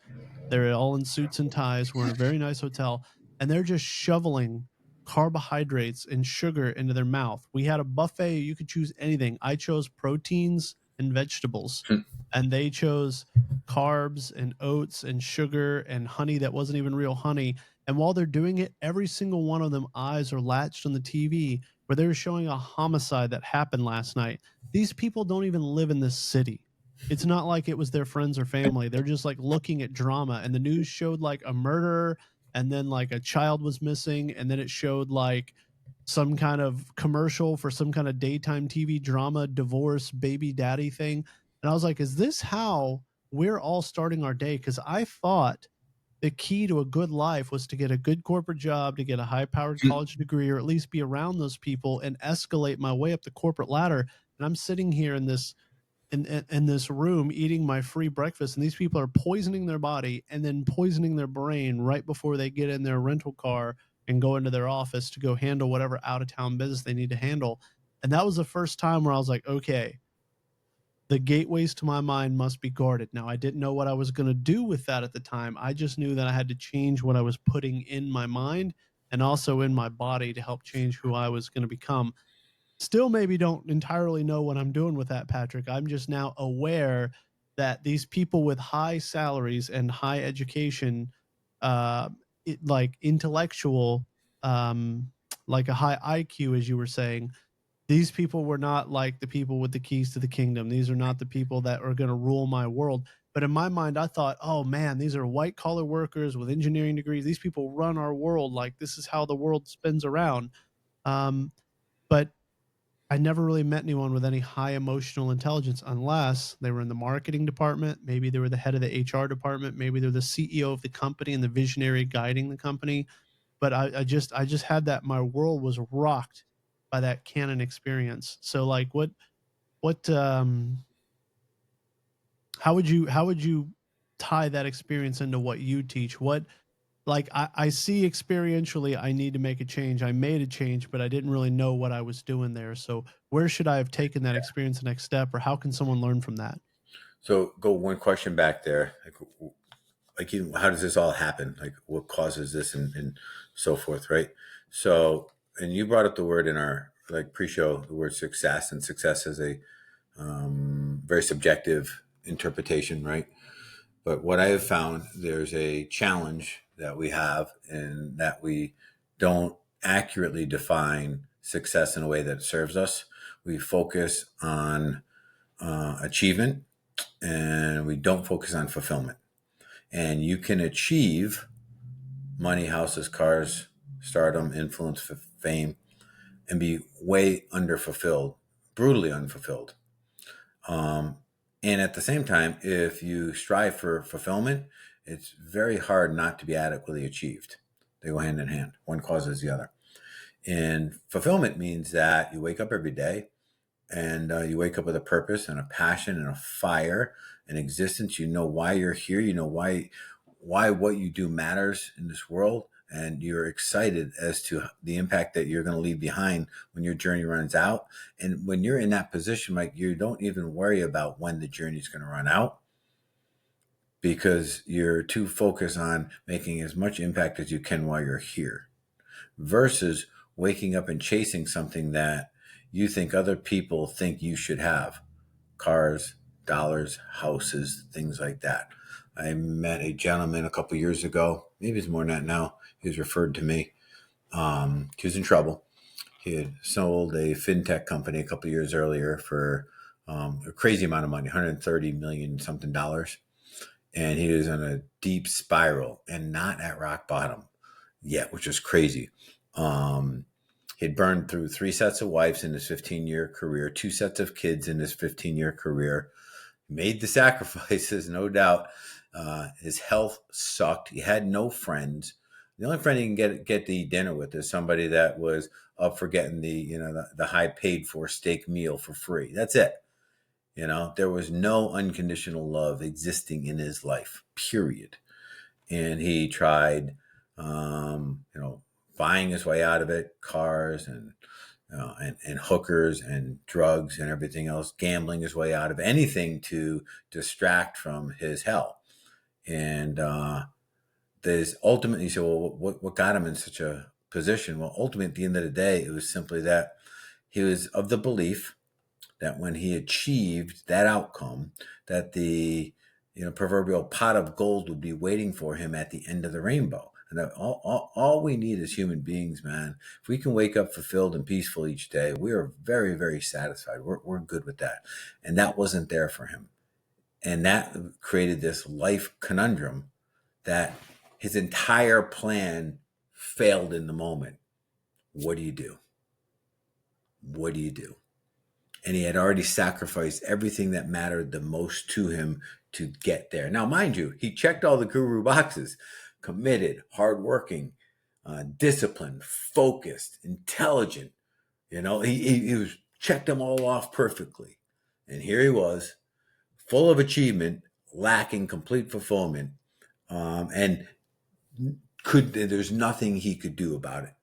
They're all in suits and ties. We're in a very nice hotel and they're just shoveling carbohydrates and sugar into their mouth. We had a buffet. You could choose anything. I chose proteins and vegetables and they chose carbs and oats and sugar and honey that wasn't even real honey. And while they're doing it, every single one of them eyes are latched on the TV where they're showing a homicide that happened last night. These people don't even live in this city. It's not like it was their friends or family. They're just like looking at drama. And the news showed like a murder and then like a child was missing. And then it showed like some kind of commercial for some kind of daytime TV drama, divorce, baby daddy thing. And I was like, is this how we're all starting our day? Because I thought the key to a good life was to get a good corporate job, to get a high powered college degree, or at least be around those people and escalate my way up the corporate ladder. And I'm sitting here in this room eating my free breakfast, and these people are poisoning their body and then poisoning their brain right before they get in their rental car and go into their office to go handle whatever out of town business they need to handle. And that was the first time where I was like, okay, the gateways to my mind must be guarded. Now, I didn't know what I was going to do with that at the time. I just knew that I had to change what I was putting in my mind and also in my body to help change who I was going to become. Still, maybe don't entirely know what I'm doing with that, Patrick. I'm just now aware that these people with high salaries and high education, uh, like intellectual, um, like a high IQ, as you were saying, these people were not like the people with the keys to the kingdom. These are not the people that are going to rule my world. But in my mind, I thought, oh man, these are white collar workers with engineering degrees. These people run our world. Like this is how the world spins around. But I never really met anyone with any high emotional intelligence unless they were in the marketing department. Maybe they were the head of the HR department. Maybe they're the CEO of the company and the visionary guiding the company. But I just had that. My world was rocked by that canon experience. So like what how would you tie that experience into what you teach? What like I see experientially I need to make a change. I made a change, but I didn't really know what I was doing there. So where should I have taken that experience the next step, or how can someone learn from that? So go one question back there. How does this all happen? Like what causes this and so forth, right? So, and you brought up the word in our like pre-show, the word success, and success is a very subjective interpretation, right? But what I have found, there's a challenge that we have in that we don't accurately define success in a way that serves us. We focus on achievement and we don't focus on fulfillment. And you can achieve money, houses, cars, stardom, influence, fame, and be way underfulfilled, brutally unfulfilled. And at the same time, if you strive for fulfillment, it's very hard not to be adequately achieved. They go hand in hand. One causes the other. And fulfillment means that you wake up every day and you wake up with a purpose and a passion and a fire and existence. You know why you're here. You know why what you do matters in this world, and you're excited as to the impact that you're going to leave behind when your journey runs out. And when you're in that position, Mike, you don't even worry about when the journey is going to run out, because you're too focused on making as much impact as you can while you're here, versus waking up and chasing something that you think other people think you should have: cars, dollars, houses, things like that. I met a gentleman a couple years ago, maybe it's more than that now. He was referred to me. He was in trouble. He had sold a fintech company a couple years earlier for a crazy amount of money, 130 million something dollars. And he was in a deep spiral and not at rock bottom yet, which is crazy. He'd burned through 3 sets of wives in his 15-year career, 2 sets of kids in his 15-year career, made the sacrifices, no doubt. His health sucked. He had no friends. The only friend he can get to eat dinner with is somebody that was up for getting the high paid for steak meal for free. That's it. There was no unconditional love existing in his life, period. And he tried, buying his way out of it, cars and hookers and drugs and everything else, gambling his way out of anything to distract from his hell. And there's ultimately, you say, well, what got him in such a position? Well, ultimately, at the end of the day, it was simply that he was of the belief that when he achieved that outcome, that the proverbial pot of gold would be waiting for him at the end of the rainbow. And that all we need as human beings, man, if we can wake up fulfilled and peaceful each day, we are very, very satisfied. We're good with that. And that wasn't there for him. And that created this life conundrum that his entire plan failed in the moment. What do you do? What do you do? And he had already sacrificed everything that mattered the most to him to get there. Now, mind you, he checked all the guru boxes: committed, hardworking, disciplined, focused, intelligent. He was checked them all off perfectly. And here he was, full of achievement, lacking complete fulfillment, and there's nothing he could do about it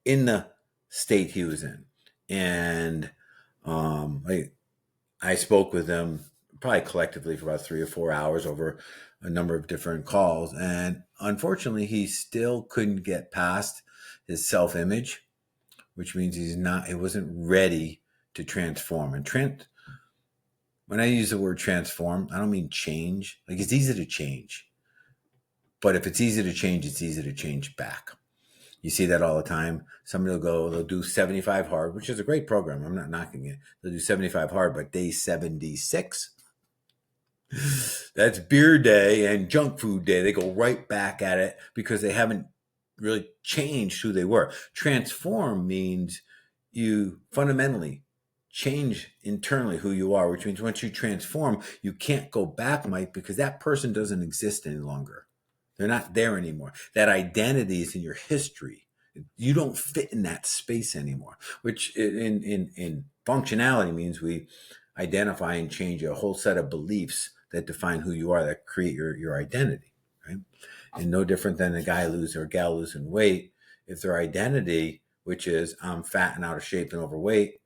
in the state he was in. And I spoke with them probably collectively for about 3 or 4 hours over a number of different calls. And unfortunately, he still couldn't get past his self-image, which means he wasn't ready to transform. And when I use the word transform, I don't mean change. Like, it's easy to change. But if it's easy to change, it's easy to change back. You see that all the time. Somebody they'll do 75 hard, which is a great program. I'm not knocking it. They'll do 75 hard, but day 76, that's beer day and junk food day. They go right back at it because they haven't really changed who they were. Transform means you fundamentally change internally who you are, which means once you transform, you can't go back, Mike, because that person doesn't exist any longer. They're not there anymore. That identity is in your history. You don't fit in that space anymore, which in functionality means we identify and change a whole set of beliefs that define who you are, that create your identity, right? And no different than a guy losing or gal losing weight. If their identity, which is I'm fat and out of shape and overweight,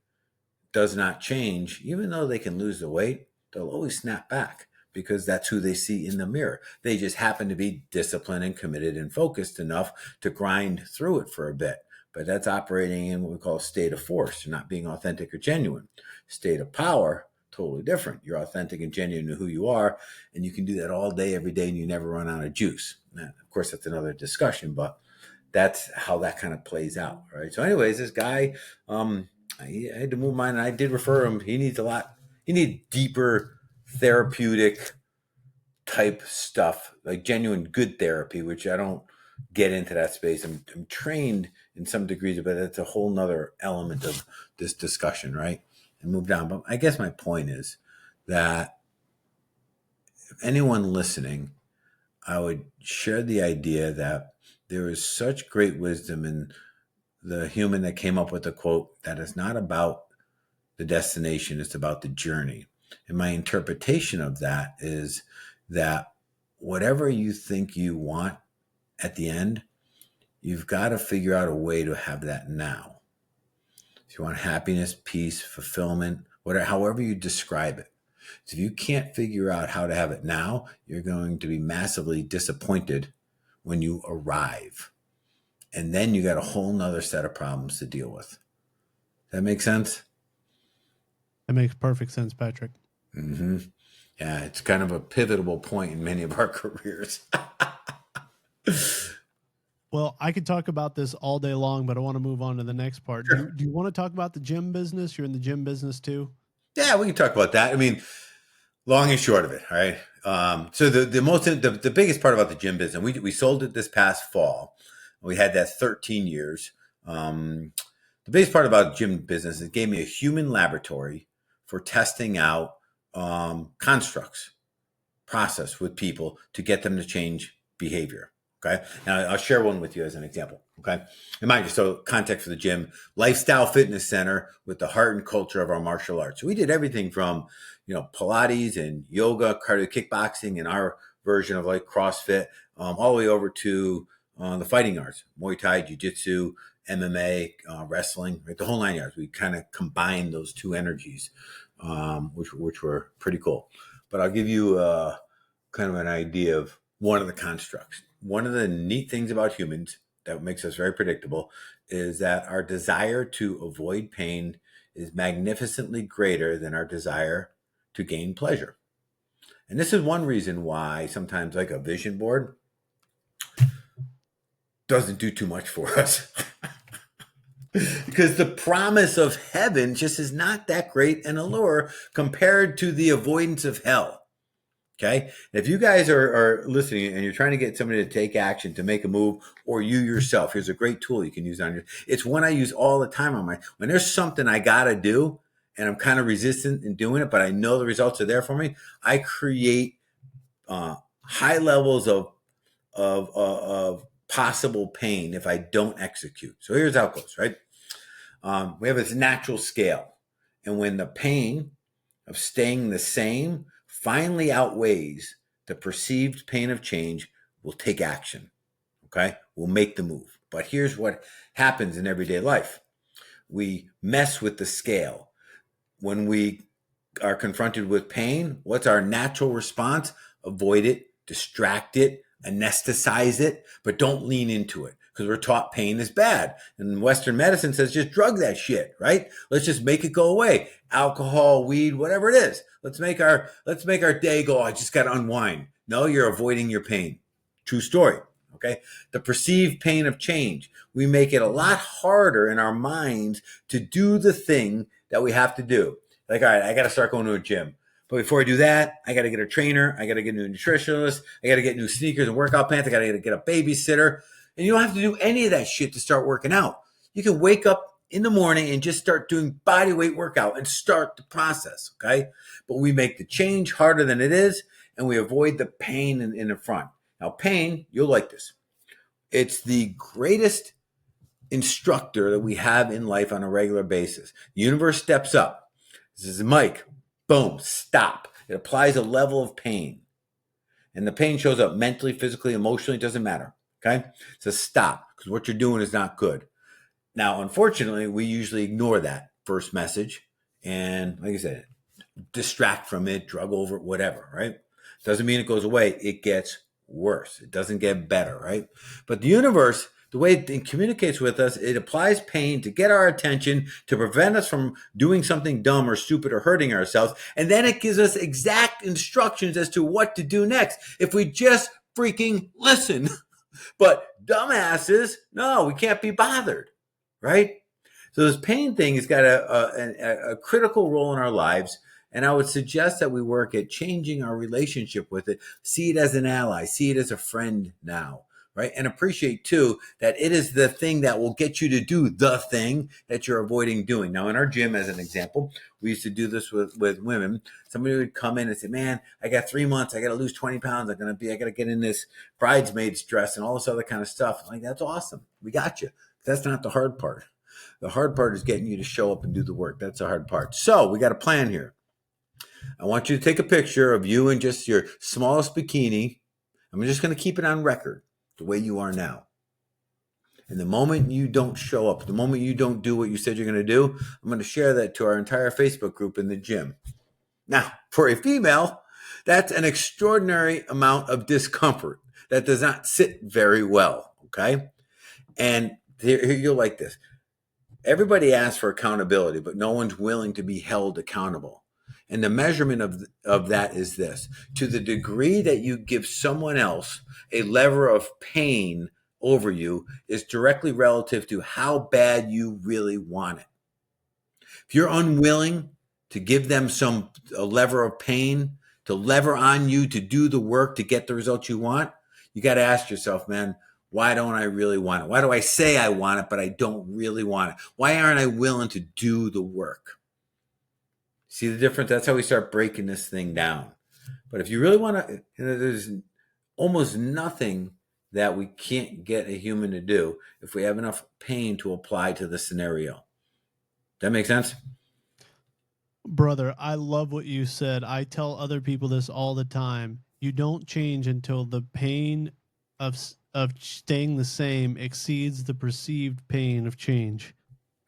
does not change, even though they can lose the weight, they'll always snap back because that's who they see in the mirror. They just happen to be disciplined and committed and focused enough to grind through it for a bit. But that's operating in what we call a state of force. You're not being authentic or genuine. State of power, totally different. You're authentic and genuine to who you are, and you can do that all day, every day, and you never run out of juice. Now, of course, that's another discussion, but that's how that kind of plays out, right? So anyways, this guy, I had to move mine, and I did refer him. He needs a lot. He needs deeper therapeutic type stuff, like genuine good therapy, which I don't get into that space. I'm trained in some degrees, but that's a whole nother element of this discussion, right? And moved on. But I guess my point is that if anyone listening, I would share the idea that there is such great wisdom in the human that came up with the quote that is not about the destination, it's about the journey. And my interpretation of that is that whatever you think you want at the end, you've got to figure out a way to have that now. If you want happiness, peace, fulfillment, whatever, however you describe it. So if you can't figure out how to have it now, you're going to be massively disappointed when you arrive. And then you got a whole nother set of problems to deal with. Does that make sense? That makes perfect sense, Patrick. Mm-hmm. Yeah, it's kind of a pivotal point in many of our careers. Well, I could talk about this all day long, but I want to move on to the next part. Sure. Do you want to talk about the gym business? You're in the gym business too? Yeah, we can talk about that. I mean, long and short of it, all right. So the biggest part about the gym business, we sold it this past fall. We had that 13 years. The biggest part about gym business, it gave me a human laboratory for testing out constructs, process with people to get them to change behavior. Okay. Now I'll share one with you as an example. Okay. And mind you, so context for the gym, lifestyle fitness center with the heart and culture of our martial arts. So we did everything from, Pilates and yoga, cardio, kickboxing, and our version of like CrossFit, all the way over to the fighting arts, Muay Thai, Jiu-Jitsu, MMA, wrestling, right? The whole 9 yards. We kind of combined those two energies, which were pretty cool. But I'll give you kind of an idea of one of the constructs. One of the neat things about humans that makes us very predictable is that our desire to avoid pain is magnificently greater than our desire to gain pleasure. And this is one reason why sometimes like a vision board doesn't do too much for us. Because the promise of heaven just is not that great an allure compared to the avoidance of hell. Okay. If you guys are listening and you're trying to get somebody to take action, to make a move, or you yourself, here's a great tool you can use on your, it's one I use all the time when there's something I got to do and I'm kind of resistant in doing it, but I know the results are there for me. I create high levels of possible pain if I don't execute. So here's how it goes, right? We have this natural scale. And when the pain of staying the same finally outweighs the perceived pain of change, we'll take action. Okay? We'll make the move. But here's what happens in everyday life. We mess with the scale. When we are confronted with pain, what's our natural response? Avoid it, distract it, anesthetize it, but don't lean into it because we're taught pain is bad. And Western medicine says just drug that shit, right? Let's just make it go away. Alcohol, weed, whatever it is. Let's make our day go, I just got to unwind. No, you're avoiding your pain. True story. Okay. The perceived pain of change. We make it a lot harder in our minds to do the thing that we have to do. Like, all right, I got to start going to a gym. But before I do that, I got to get a trainer. I got to get a new nutritionist. I got to get new sneakers and workout pants. I got to get a babysitter. And you don't have to do any of that shit to start working out. You can wake up in the morning and just start doing body weight workout and start the process, okay? But we make the change harder than it is, and we avoid the pain in the front. Now, pain, you'll like this. It's the greatest instructor that we have in life on a regular basis. The universe steps up. This is Mike. Boom, stop. It applies a level of pain. And the pain shows up mentally, physically, emotionally, it doesn't matter. Okay? It says stop, because what you're doing is not good. Now, unfortunately, we usually ignore that first message. And like I said, distract from it, drug over it, whatever, right? Doesn't mean it goes away. It gets worse. It doesn't get better, right? But the universe, the way it communicates with us, it applies pain to get our attention, to prevent us from doing something dumb or stupid or hurting ourselves. And then it gives us exact instructions as to what to do next if we just freaking listen. But dumbasses, no, we can't be bothered, right? So this pain thing has got a critical role in our lives. And I would suggest that we work at changing our relationship with it. See it as an ally. See it as a friend now, right? And appreciate, too, that it is the thing that will get you to do the thing that you're avoiding doing. Now, in our gym, as an example, we used to do this with women. Somebody would come in and say, man, I got 3 months. I got to lose 20 pounds. I got to get in this bridesmaid's dress and all this other kind of stuff. I'm like, that's awesome. We got you. That's not the hard part. The hard part is getting you to show up and do the work. That's the hard part. So we got a plan here. I want you to take a picture of you in just your smallest bikini. I'm just going to keep it on record the way you are now. And the moment you don't show up, the moment you don't do what you said you're going to do, I'm going to share that to our entire Facebook group in the gym. Now, for a female, that's an extraordinary amount of discomfort that does not sit very well. Okay. And here you'll like this. Everybody asks for accountability, but no one's willing to be held accountable. And the measurement of that is this: to the degree that you give someone else a lever of pain over you is directly relative to how bad you really want it. If you're unwilling to give them a lever of pain, to lever on you to do the work to get the results you want, you got to ask yourself, man, why don't I really want it? Why do I say I want it, but I don't really want it? Why aren't I willing to do the work? See the difference? That's how we start breaking this thing down. But if you really want to, there's almost nothing that we can't get a human to do if we have enough pain to apply to the scenario. That make sense? Brother, I love what you said. I tell other people this all the time. You don't change until the pain of staying the same exceeds the perceived pain of change.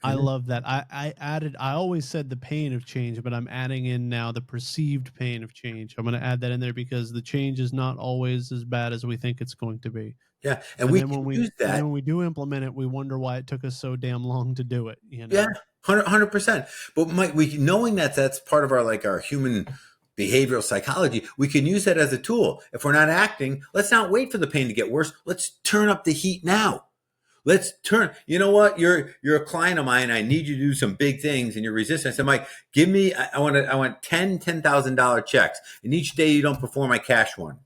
I love that. I always said the pain of change, but I'm adding in now the perceived pain of change. I'm going to add that in there because the change is not always as bad as we think it's going to be. Yeah. And then when we do implement it, we wonder why it took us so damn long to do it. You know? Yeah, 100%. But Mike, knowing that that's part of our human behavioral psychology, we can use that as a tool. If we're not acting, let's not wait for the pain to get worse. Let's turn up the heat now. Let's turn. You know what? You're a client of mine. I need you to do some big things, and you're resistant. I said, Mike, give me. I want $10,000 checks, and each day you don't perform, I cash one.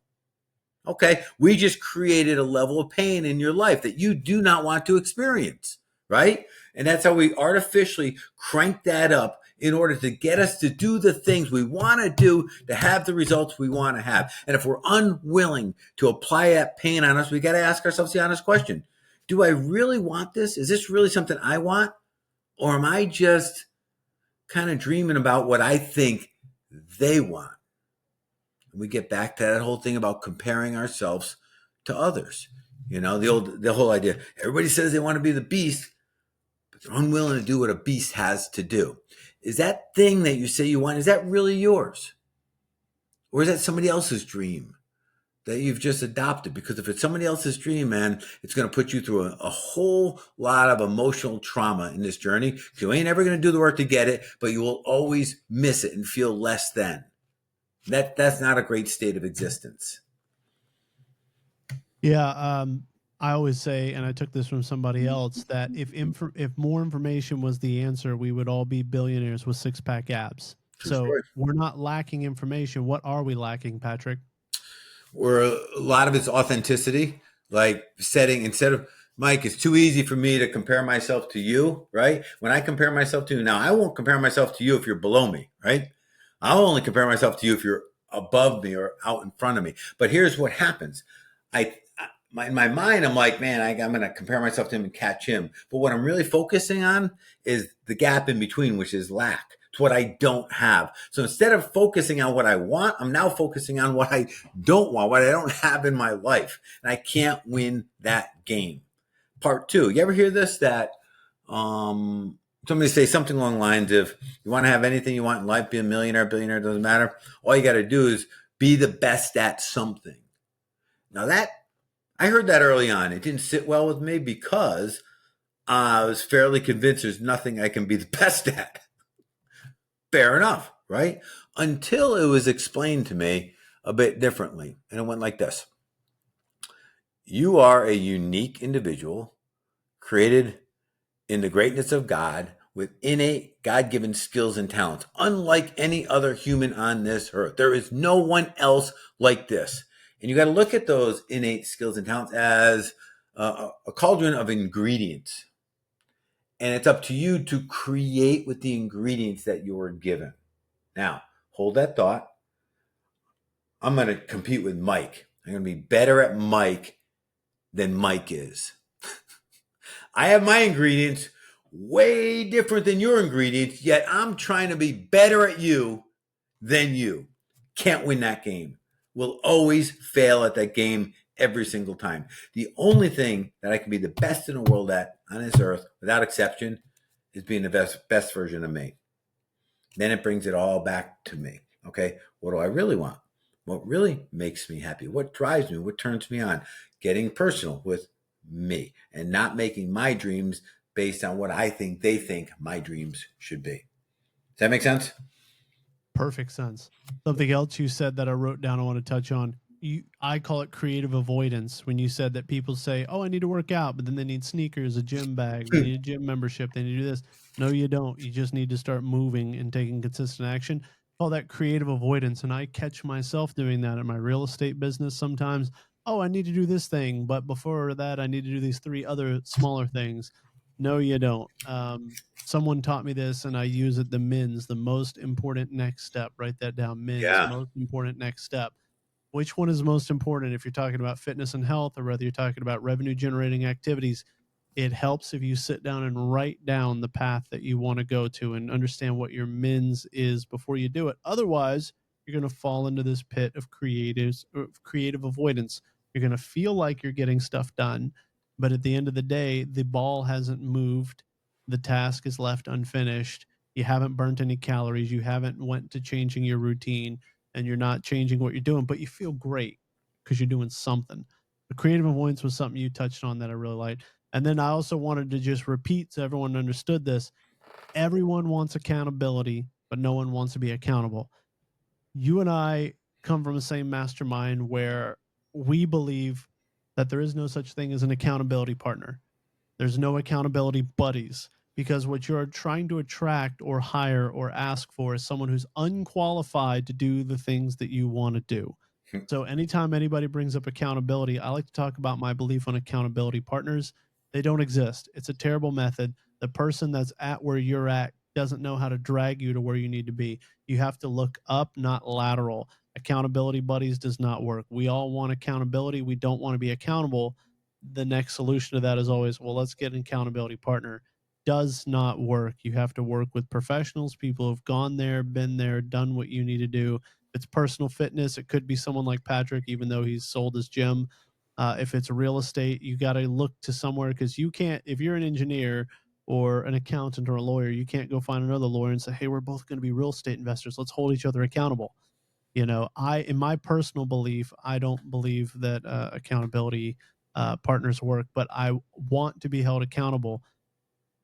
Okay, we just created a level of pain in your life that you do not want to experience, right? And that's how we artificially crank that up in order to get us to do the things we want to do to have the results we want to have. And if we're unwilling to apply that pain on us, we got to ask ourselves the honest question: do I really want this? Is this really something I want? Or am I just kind of dreaming about what I think they want? And we get back to that whole thing about comparing ourselves to others. You know, the whole idea. Everybody says they want to be the beast, but they're unwilling to do what a beast has to do. Is that thing that you say you want, is that really yours? Or is that somebody else's dream that you've just adopted? Because if it's somebody else's dream, man, it's going to put you through a whole lot of emotional trauma in this journey. You ain't ever going to do the work to get it, but you will always miss it and feel less than. That's not a great state of existence. Yeah, I always say, and I took this from somebody else, that if more information was the answer, we would all be billionaires with six-pack abs. So we're not lacking information. What are we lacking, Patrick? A lot of it's authenticity, like setting, instead of, Mike, it's too easy for me to compare myself to you, right? When I compare myself to you now, I won't compare myself to you if you're below me, right? I'll only compare myself to you if you're above me or out in front of me. But here's what happens. In my mind, I'm like, man, I'm going to compare myself to him and catch him. But what I'm really focusing on is the gap in between, which is lack. It's what I don't have. So instead of focusing on what I want, I'm now focusing on what I don't want, what I don't have in my life. And I can't win that game. Part two, you ever hear this, that somebody say something along the lines of, you want to have anything you want in life, be a millionaire, billionaire, doesn't matter. All you got to do is be the best at something. Now I heard that early on. It didn't sit well with me because I was fairly convinced there's nothing I can be the best at. Fair enough, right? Until it was explained to me a bit differently. And it went like this. You are a unique individual created in the greatness of God with innate God-given skills and talents, unlike any other human on this earth. There is no one else like this. And you got to look at those innate skills and talents as a cauldron of ingredients. And it's up to you to create with the ingredients that you were given. Now, hold that thought. I'm going to compete with Mike. I'm going to be better at Mike than Mike is. I have my ingredients way different than your ingredients, yet I'm trying to be better at you than you. Can't win that game. We'll always fail at that game every single time. The only thing that I can be the best in the world at on this earth, without exception, is being the best version of me. Then it brings it all back to me. Okay, what do I really want? What really makes me happy? What drives me? What turns me on? Getting personal with me and not making my dreams based on what I think they think my dreams should be. Does that make sense? Perfect sense. Something else you said that I wrote down I want to touch on. I call it creative avoidance. When you said that people say, "Oh, I need to work out," but then they need sneakers, a gym bag, they need a gym membership, they need to do this. No, you don't. You just need to start moving and taking consistent action. Call that creative avoidance. And I catch myself doing that in my real estate business sometimes. Oh, I need to do this thing, but before that, I need to do these three other smaller things. No, you don't. Someone taught me this and I use it, the MINS, the most important next step. Write that down. MINS, Yeah. most important next step. Which one is most important if you're talking about fitness and health or whether you're talking about revenue generating activities? It helps if you sit down and write down the path that you want to go to and understand what your MINS is before you do it. Otherwise, you're going to fall into this pit of creative avoidance. You're going to feel like you're getting stuff done, but at the end of the day, the ball hasn't moved. The task is left unfinished. You haven't burnt any calories. You haven't went to changing your routine and you're not changing what you're doing, but you feel great because you're doing something. The creative avoidance was something you touched on that I really liked. And then I also wanted to just repeat so everyone understood this. Everyone wants accountability, but no one wants to be accountable. You and I come from the same mastermind where we believe that there is no such thing as an accountability partner. There's no accountability buddies because what you're trying to attract or hire or ask for is someone who's unqualified to do the things that you want to do. So anytime anybody brings up accountability, I like to talk about my belief on accountability partners. They don't exist. It's a terrible method. The person that's at where you're at doesn't know how to drag you to where you need to be. You have to look up, not lateral. Accountability buddies does not work. We all want accountability. We don't want to be accountable. The next solution to that is always, well, let's get an accountability partner. Does not work. You have to work with professionals, people who've gone there, been there, done what you need to do. If it's personal fitness, it could be someone like Patrick, even though he's sold his gym. If it's real estate, you got to look to somewhere because you can't, if you're an engineer or an accountant or a lawyer, you can't go find another lawyer and say, hey, we're both going to be real estate investors. Let's hold each other accountable. You know, in my personal belief, I don't believe that accountability partners work, but I want to be held accountable,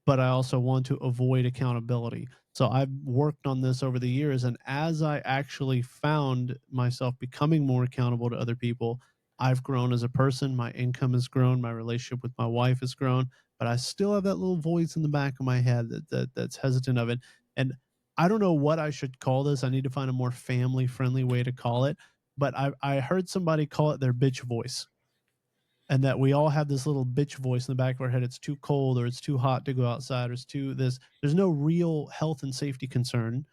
but I also want to avoid accountability. So I've worked on this over the years. And as I actually found myself becoming more accountable to other people, I've grown as a person. My income has grown. My relationship with my wife has grown. But I still have that little voice in the back of my head that's hesitant of it. And I don't know what I should call this. I need to find a more family friendly way to call it. But I heard somebody call it their bitch voice, and that we all have this little bitch voice in the back of our head. It's too cold or it's too hot to go outside or it's too this. There's no real health and safety concern.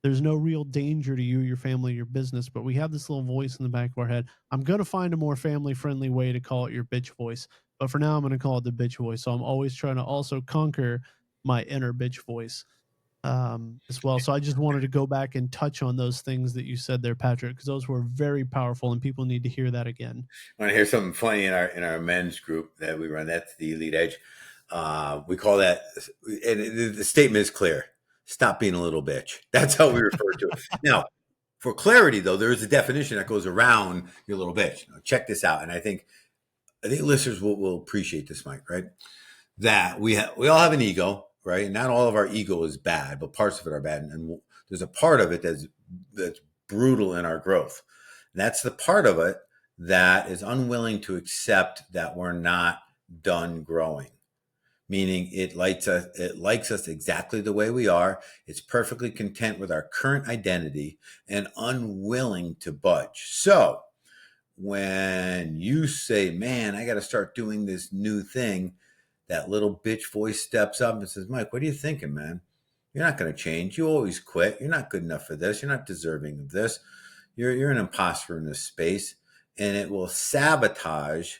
There's no real danger to you, your family, your business, but we have this little voice in the back of our head. I'm going to find a more family friendly way to call it your bitch voice. But for now, I'm going to call it the bitch voice. So I'm always trying to also conquer my inner bitch voice as well. So I just wanted to go back and touch on those things that you said there, Patrick, because those were very powerful and people need to hear that again. Want to hear something funny in our men's group that we run? That's the Elite Edge. We call that, and the statement is clear: stop being a little bitch. That's how we refer to it. Now, for clarity, though, there is a definition that goes around your little bitch. Now, check this out, and I think listeners will appreciate this, Mike. Right? That we all have an ego, right? And not all of our ego is bad, but parts of it are bad, and there's a part of it that's brutal in our growth. And that's the part of it that is unwilling to accept that we're not done growing. Meaning it likes us exactly the way we are. It's perfectly content with our current identity and unwilling to budge. So when you say, man, I got to start doing this new thing, that little bitch voice steps up and says, Mike, what are you thinking, man? You're not going to change. You always quit. You're not good enough for this. You're not deserving of this. You're an imposter in this space. And it will sabotage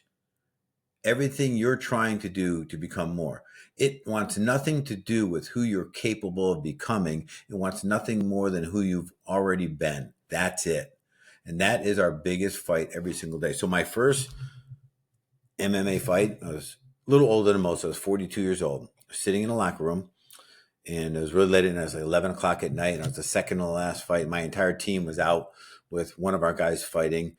everything you're trying to do to become more. It wants nothing to do with who you're capable of becoming. It wants nothing more than who you've already been. That's it. And that is our biggest fight every single day. So my first MMA fight, I was a little older than most. I was 42 years old, sitting in a locker room, and it was really late, and it was like 11 o'clock at night, and it was the second to the last fight. My entire team was out with one of our guys fighting.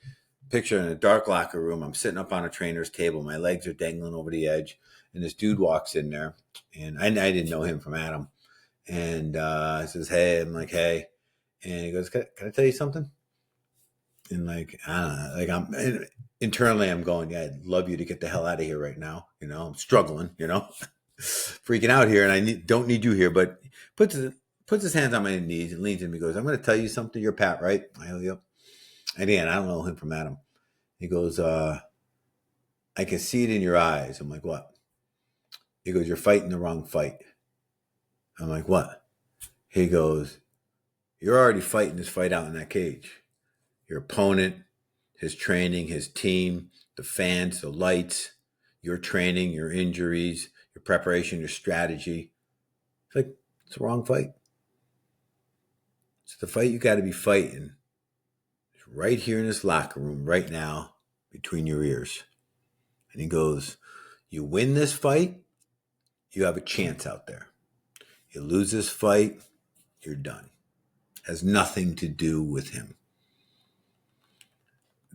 Picture in a dark locker room. I'm sitting up on a trainer's table. My legs are dangling over the edge, and this dude walks in there, and I didn't know him from Adam. And he says, "Hey," I'm like, "Hey," and he goes, "Can I tell you something?" And like, I don't know, like internally, I'm going, "Yeah, I'd love you to get the hell out of here right now." I'm struggling, freaking out here, and don't need you here. But puts his, puts his hands on my knees and leans in me, goes, "I'm going to tell you something. You're Pat, right?" I go, "Yep." And again, I don't know him from Adam. He goes, "I can see it in your eyes." I'm like, "What?" He goes, "You're fighting the wrong fight." I'm like, "What?" He goes, "You're already fighting this fight out in that cage. Your opponent, his training, his team, the fans, the lights, your training, your injuries, your preparation, your strategy. It's like, it's the wrong fight. It's the fight you got to be fighting. It's right here in this locker room right now between your ears." And he goes, "You win this fight, you have a chance out there. You lose this fight, you're done." Has nothing to do with him.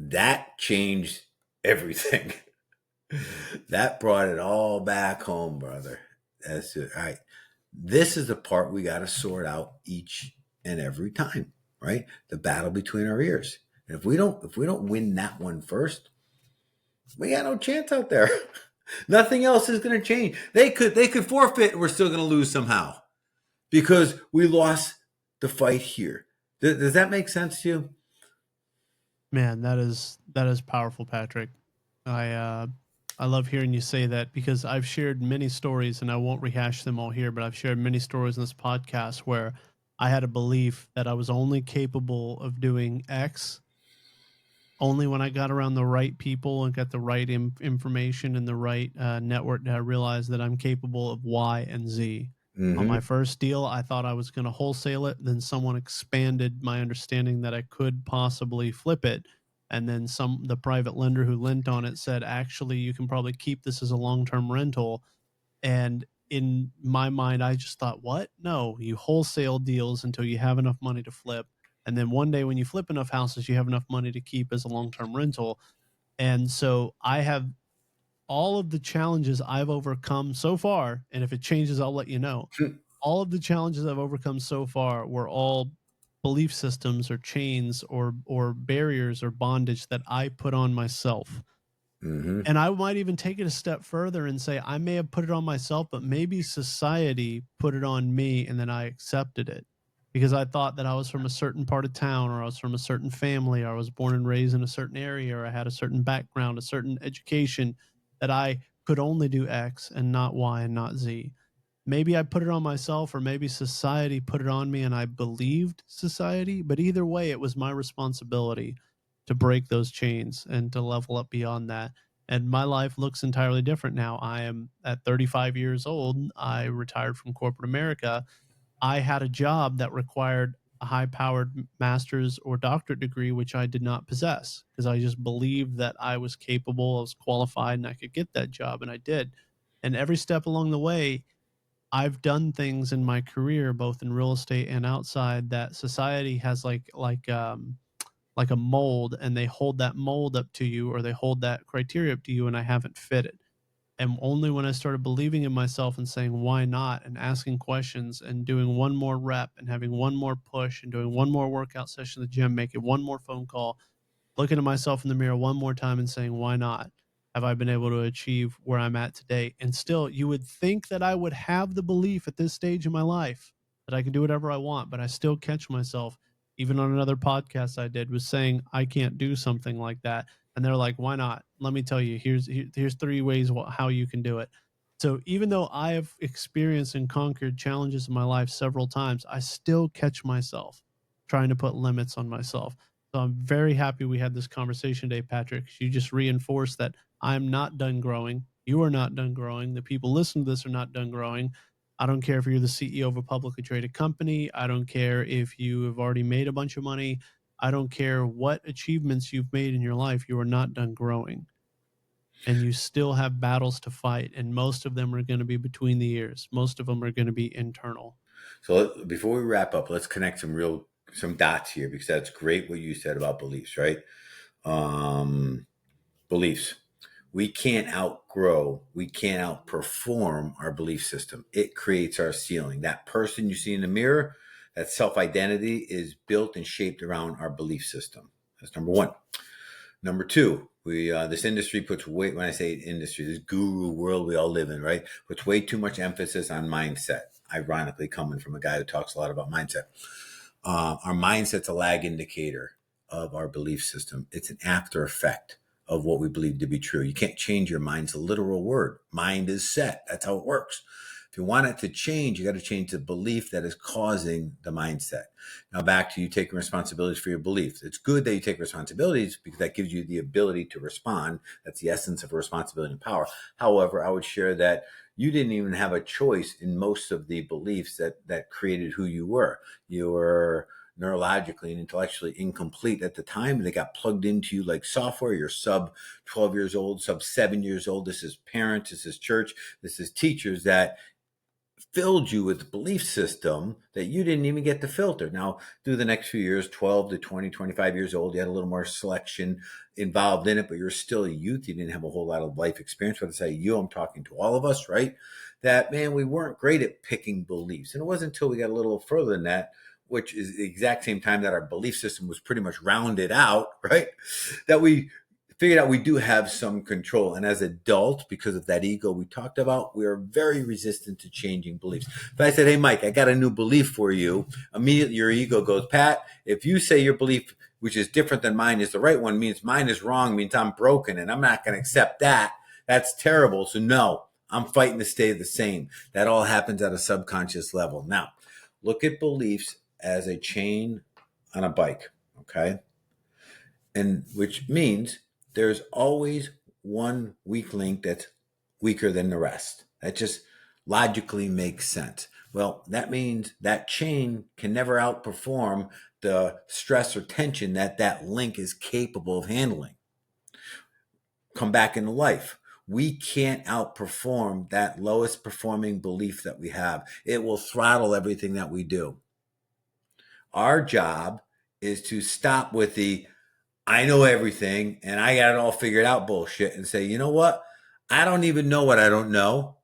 That changed everything. That brought it all back home, brother. That's it. All right. This is the part we got to sort out each and every time, right? The battle between our ears. And if we don't win that one first, we got no chance out there. Nothing else is going to change. They could forfeit and we're still going to lose somehow because we lost the fight here. Does that make sense to you? Man, that is powerful, Patrick. I uh, I love hearing you say that because I've shared many stories, and I won't rehash them all here, but I've shared many stories in this podcast where I had a belief that I was only capable of doing X only when I got around the right people and got the right information and the right network did I realize that I'm capable of Y and Z. On Mm-hmm. my first deal, I thought I was going to wholesale it. Then someone expanded my understanding that I could possibly flip it. And then the private lender who lent on it said, actually, you can probably keep this as a long term rental. And in my mind, I just thought, what? No, you wholesale deals until you have enough money to flip. And then one day when you flip enough houses, you have enough money to keep as a long term rental. And so I have all of the challenges I've overcome so far. And if it changes, I'll let you know. All of the challenges I've overcome so far were all belief systems or chains or barriers or bondage that I put on myself. Mm-hmm. And I might even take it a step further and say I may have put it on myself, but maybe society put it on me and then I accepted it because I thought that I was from a certain part of town or I was from a certain family or I was born and raised in a certain area or I had a certain background, a certain education that I could only do X and not Y and not Z. Maybe I put it on myself or maybe society put it on me and I believed society, but either way it was my responsibility to break those chains and to level up beyond that. And my life looks entirely different now. I am at 35 years old. I retired from corporate America. I had a job that required a high powered master's or doctorate degree, which I did not possess because I just believed that I was capable, I was qualified, and I could get that job. And I did. And every step along the way, I've done things in my career, both in real estate and outside, that society has like a mold, and they hold that mold up to you, or they hold that criteria up to you, and I haven't fit it. And only when I started believing in myself and saying why not, and asking questions, and doing one more rep, and having one more push, and doing one more workout session in the gym, making one more phone call, looking at myself in the mirror one more time and saying, why not? Have I been able to achieve where I'm at today? And still, you would think that I would have the belief at this stage in my life that I can do whatever I want, but I still catch myself, even on another podcast I did, was saying I can't do something like that. And they're like, why not? Let me tell you, here's three ways how you can do it. So even though I have experienced and conquered challenges in my life several times, I still catch myself trying to put limits on myself. So I'm very happy we had this conversation today, Patrick. You just reinforced that I'm not done growing. You are not done growing. The people listening to this are not done growing. I don't care if you're the CEO of a publicly traded company. I don't care if you have already made a bunch of money. I don't care what achievements you've made in your life. You are not done growing. And you still have battles to fight. And most of them are going to be between the ears, most of them are going to be internal. So before we wrap up, let's connect some dots here, because that's great what you said about beliefs, right? Um, Beliefs. We can't outgrow, we can't outperform our belief system. It creates our ceiling. That person you see in the mirror, that self identity is built and shaped around our belief system. That's number one. Number two, we this industry puts way, when I say industry, this guru world we all live in, right, puts way too much emphasis on mindset. Ironically, coming from a guy who talks a lot about mindset. Our mindset's a lag indicator of our belief system. It's an after effect of what we believe to be true. You can't change your mind. It's a literal word. Mind is set. That's how it works. If you want it to change, you got to change the belief that is causing the mindset. Now, back to you taking responsibilities for your beliefs. It's good that you take responsibilities because that gives you the ability to respond. That's the essence of responsibility and power. However, I would share that you didn't even have a choice in most of the beliefs that created who you were. You were neurologically and intellectually incomplete at the time. They got plugged into you like software. You're sub 12 years old, sub 7 years old. This is parents, this is church, this is teachers that filled you with a belief system that you didn't even get to filter. Now, through the next few years, 12 to 20, 25 years old, you had a little more selection involved in it, but you're still a youth. You didn't have a whole lot of life experience. When I say you, I'm talking to all of us, right? That, man, we weren't great at picking beliefs. And it wasn't until we got a little further than that, which is the exact same time that our belief system was pretty much rounded out, right? That we figured out we do have some control. And as adults, because of that ego we talked about, we are very resistant to changing beliefs. If I said, hey, Mike, I got a new belief for you, immediately your ego goes, Pat, if you say your belief, which is different than mine, is the right one, means mine is wrong, means I'm broken, and I'm not going to accept that. That's terrible. So no, I'm fighting to stay the same. That all happens at a subconscious level. Now, look at beliefs as a chain on a bike, okay? And which means there's always one weak link that's weaker than the rest. That just logically makes sense. Well, that means that chain can never outperform the stress or tension that that link is capable of handling. Come back into life. We can't outperform that lowest performing belief that we have. It will throttle everything that we do. Our job is to stop with the I know everything and I got it all figured out bullshit and say, you know what? I don't even know what I don't know,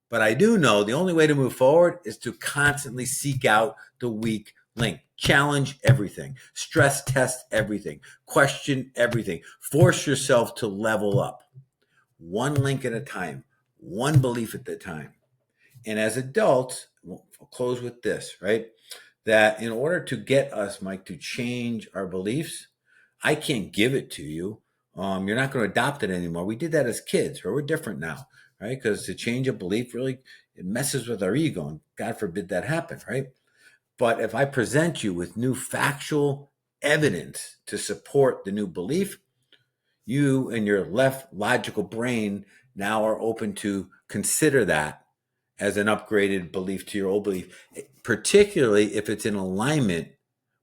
but I do know the only way to move forward is to constantly seek out the weak link. Challenge everything, stress test everything, question everything, force yourself to level up one link at a time, one belief at a time. And as adults, we'll close with this, right? That in order to get us, Mike, to change our beliefs, I can't give it to you. You're not going to adopt it anymore. We did that as kids, or we're different now, right? Because to change a belief really it messes with our ego, and God forbid that happen, right? But if I present you with new factual evidence to support the new belief, you and your left logical brain now are open to consider that as an upgraded belief to your old belief, particularly if it's in alignment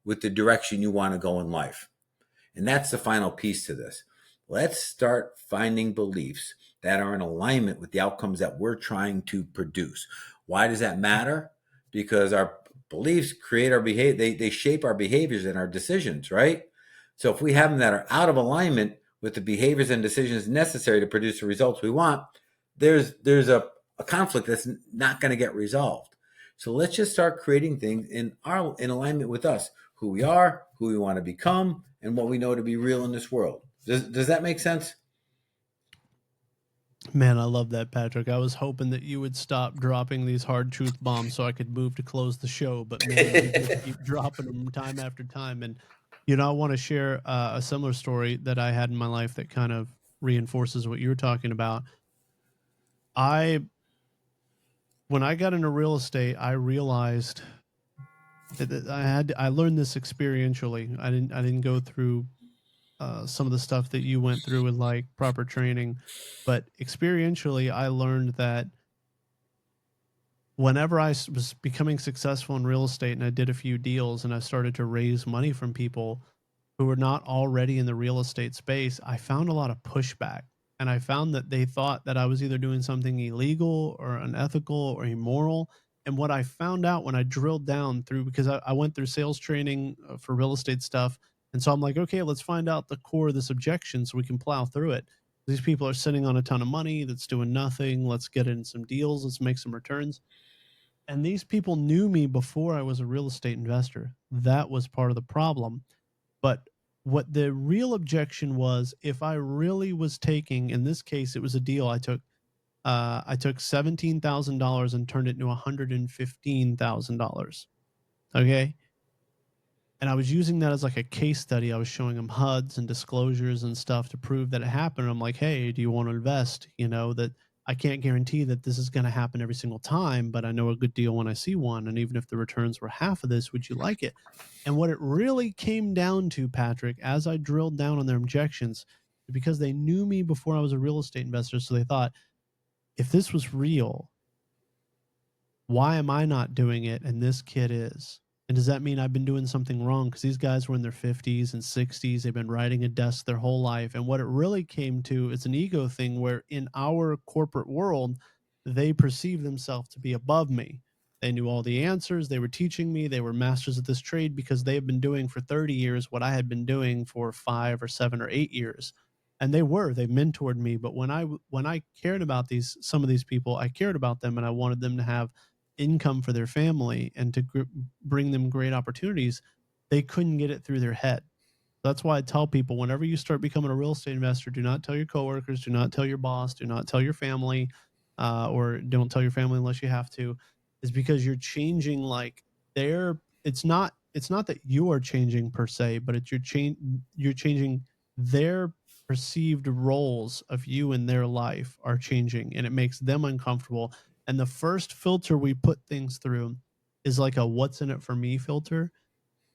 with the direction you want to go in life. And that's the final piece to this. Let's start finding beliefs that are in alignment with the outcomes that we're trying to produce. Why does that matter? Because our beliefs create our behavior, they shape our behaviors and our decisions, right? So if we have them that are out of alignment with the behaviors and decisions necessary to produce the results we want, there's a conflict that's not going to get resolved. So let's just start creating things in alignment with us, who we are, who we want to become, and what we know to be real in this world. Does that make sense? Man, I love that, Patrick. I was hoping that you would stop dropping these hard truth bombs so I could move to close the show, but man, you just keep dropping them time after time. And I want to share a similar story that I had in my life that kind of reinforces what you were talking about. I When I got into real estate, I realized I learned this experientially. I didn't go through some of the stuff that you went through with like proper training, but experientially, I learned that whenever was becoming successful in real estate and I did a few deals and I started to raise money from people who were not already in the real estate space, I found a lot of pushback. And I found that they thought that I was either doing something illegal or unethical or immoral. And what I found out when I drilled down through, because I went through sales training for real estate stuff. And so I'm like, okay, let's find out the core of this objection so we can plow through it. These people are sitting on a ton of money that's doing nothing. Let's get in some deals. Let's make some returns. And these people knew me before I was a real estate investor. That was part of the problem. But what the real objection was, if I really was taking, in this case, it was a deal I took $17,000 and turned it into $115,000. Okay. And I was using that as like a case study. I was showing them HUDs and disclosures and stuff to prove that it happened. I'm like, hey, do you want to invest? You know, that I can't guarantee that this is going to happen every single time, but I know a good deal when I see one. And even if the returns were half of this, would you like it? And what it really came down to, Patrick, as I drilled down on their objections, because they knew me before I was a real estate investor. So they thought, if this was real, why am I not doing it and this kid is? And does that mean I've been doing something wrong? Because these guys were in their 50s and 60s. They've been riding a desk their whole life. And what it really came to is an ego thing where in our corporate world, they perceive themselves to be above me. They knew all the answers. They were teaching me. They were masters of this trade because they had been doing for 30 years what I had been doing for 5 or 7 or 8 years. And they mentored me. But when I cared about some of these people, I cared about them and I wanted them to have income for their family and to bring them great opportunities, they couldn't get it through their head. That's why I tell people whenever you start becoming a real estate investor, do not tell your coworkers, do not tell your boss, do not tell your family, or don't tell your family unless you have to, is because you're changing like their. It's not that you are changing per se, but it's you're changing their perceived roles of you in their life are changing, and it makes them uncomfortable. And the first filter we put things through is like a "what's in it for me" filter.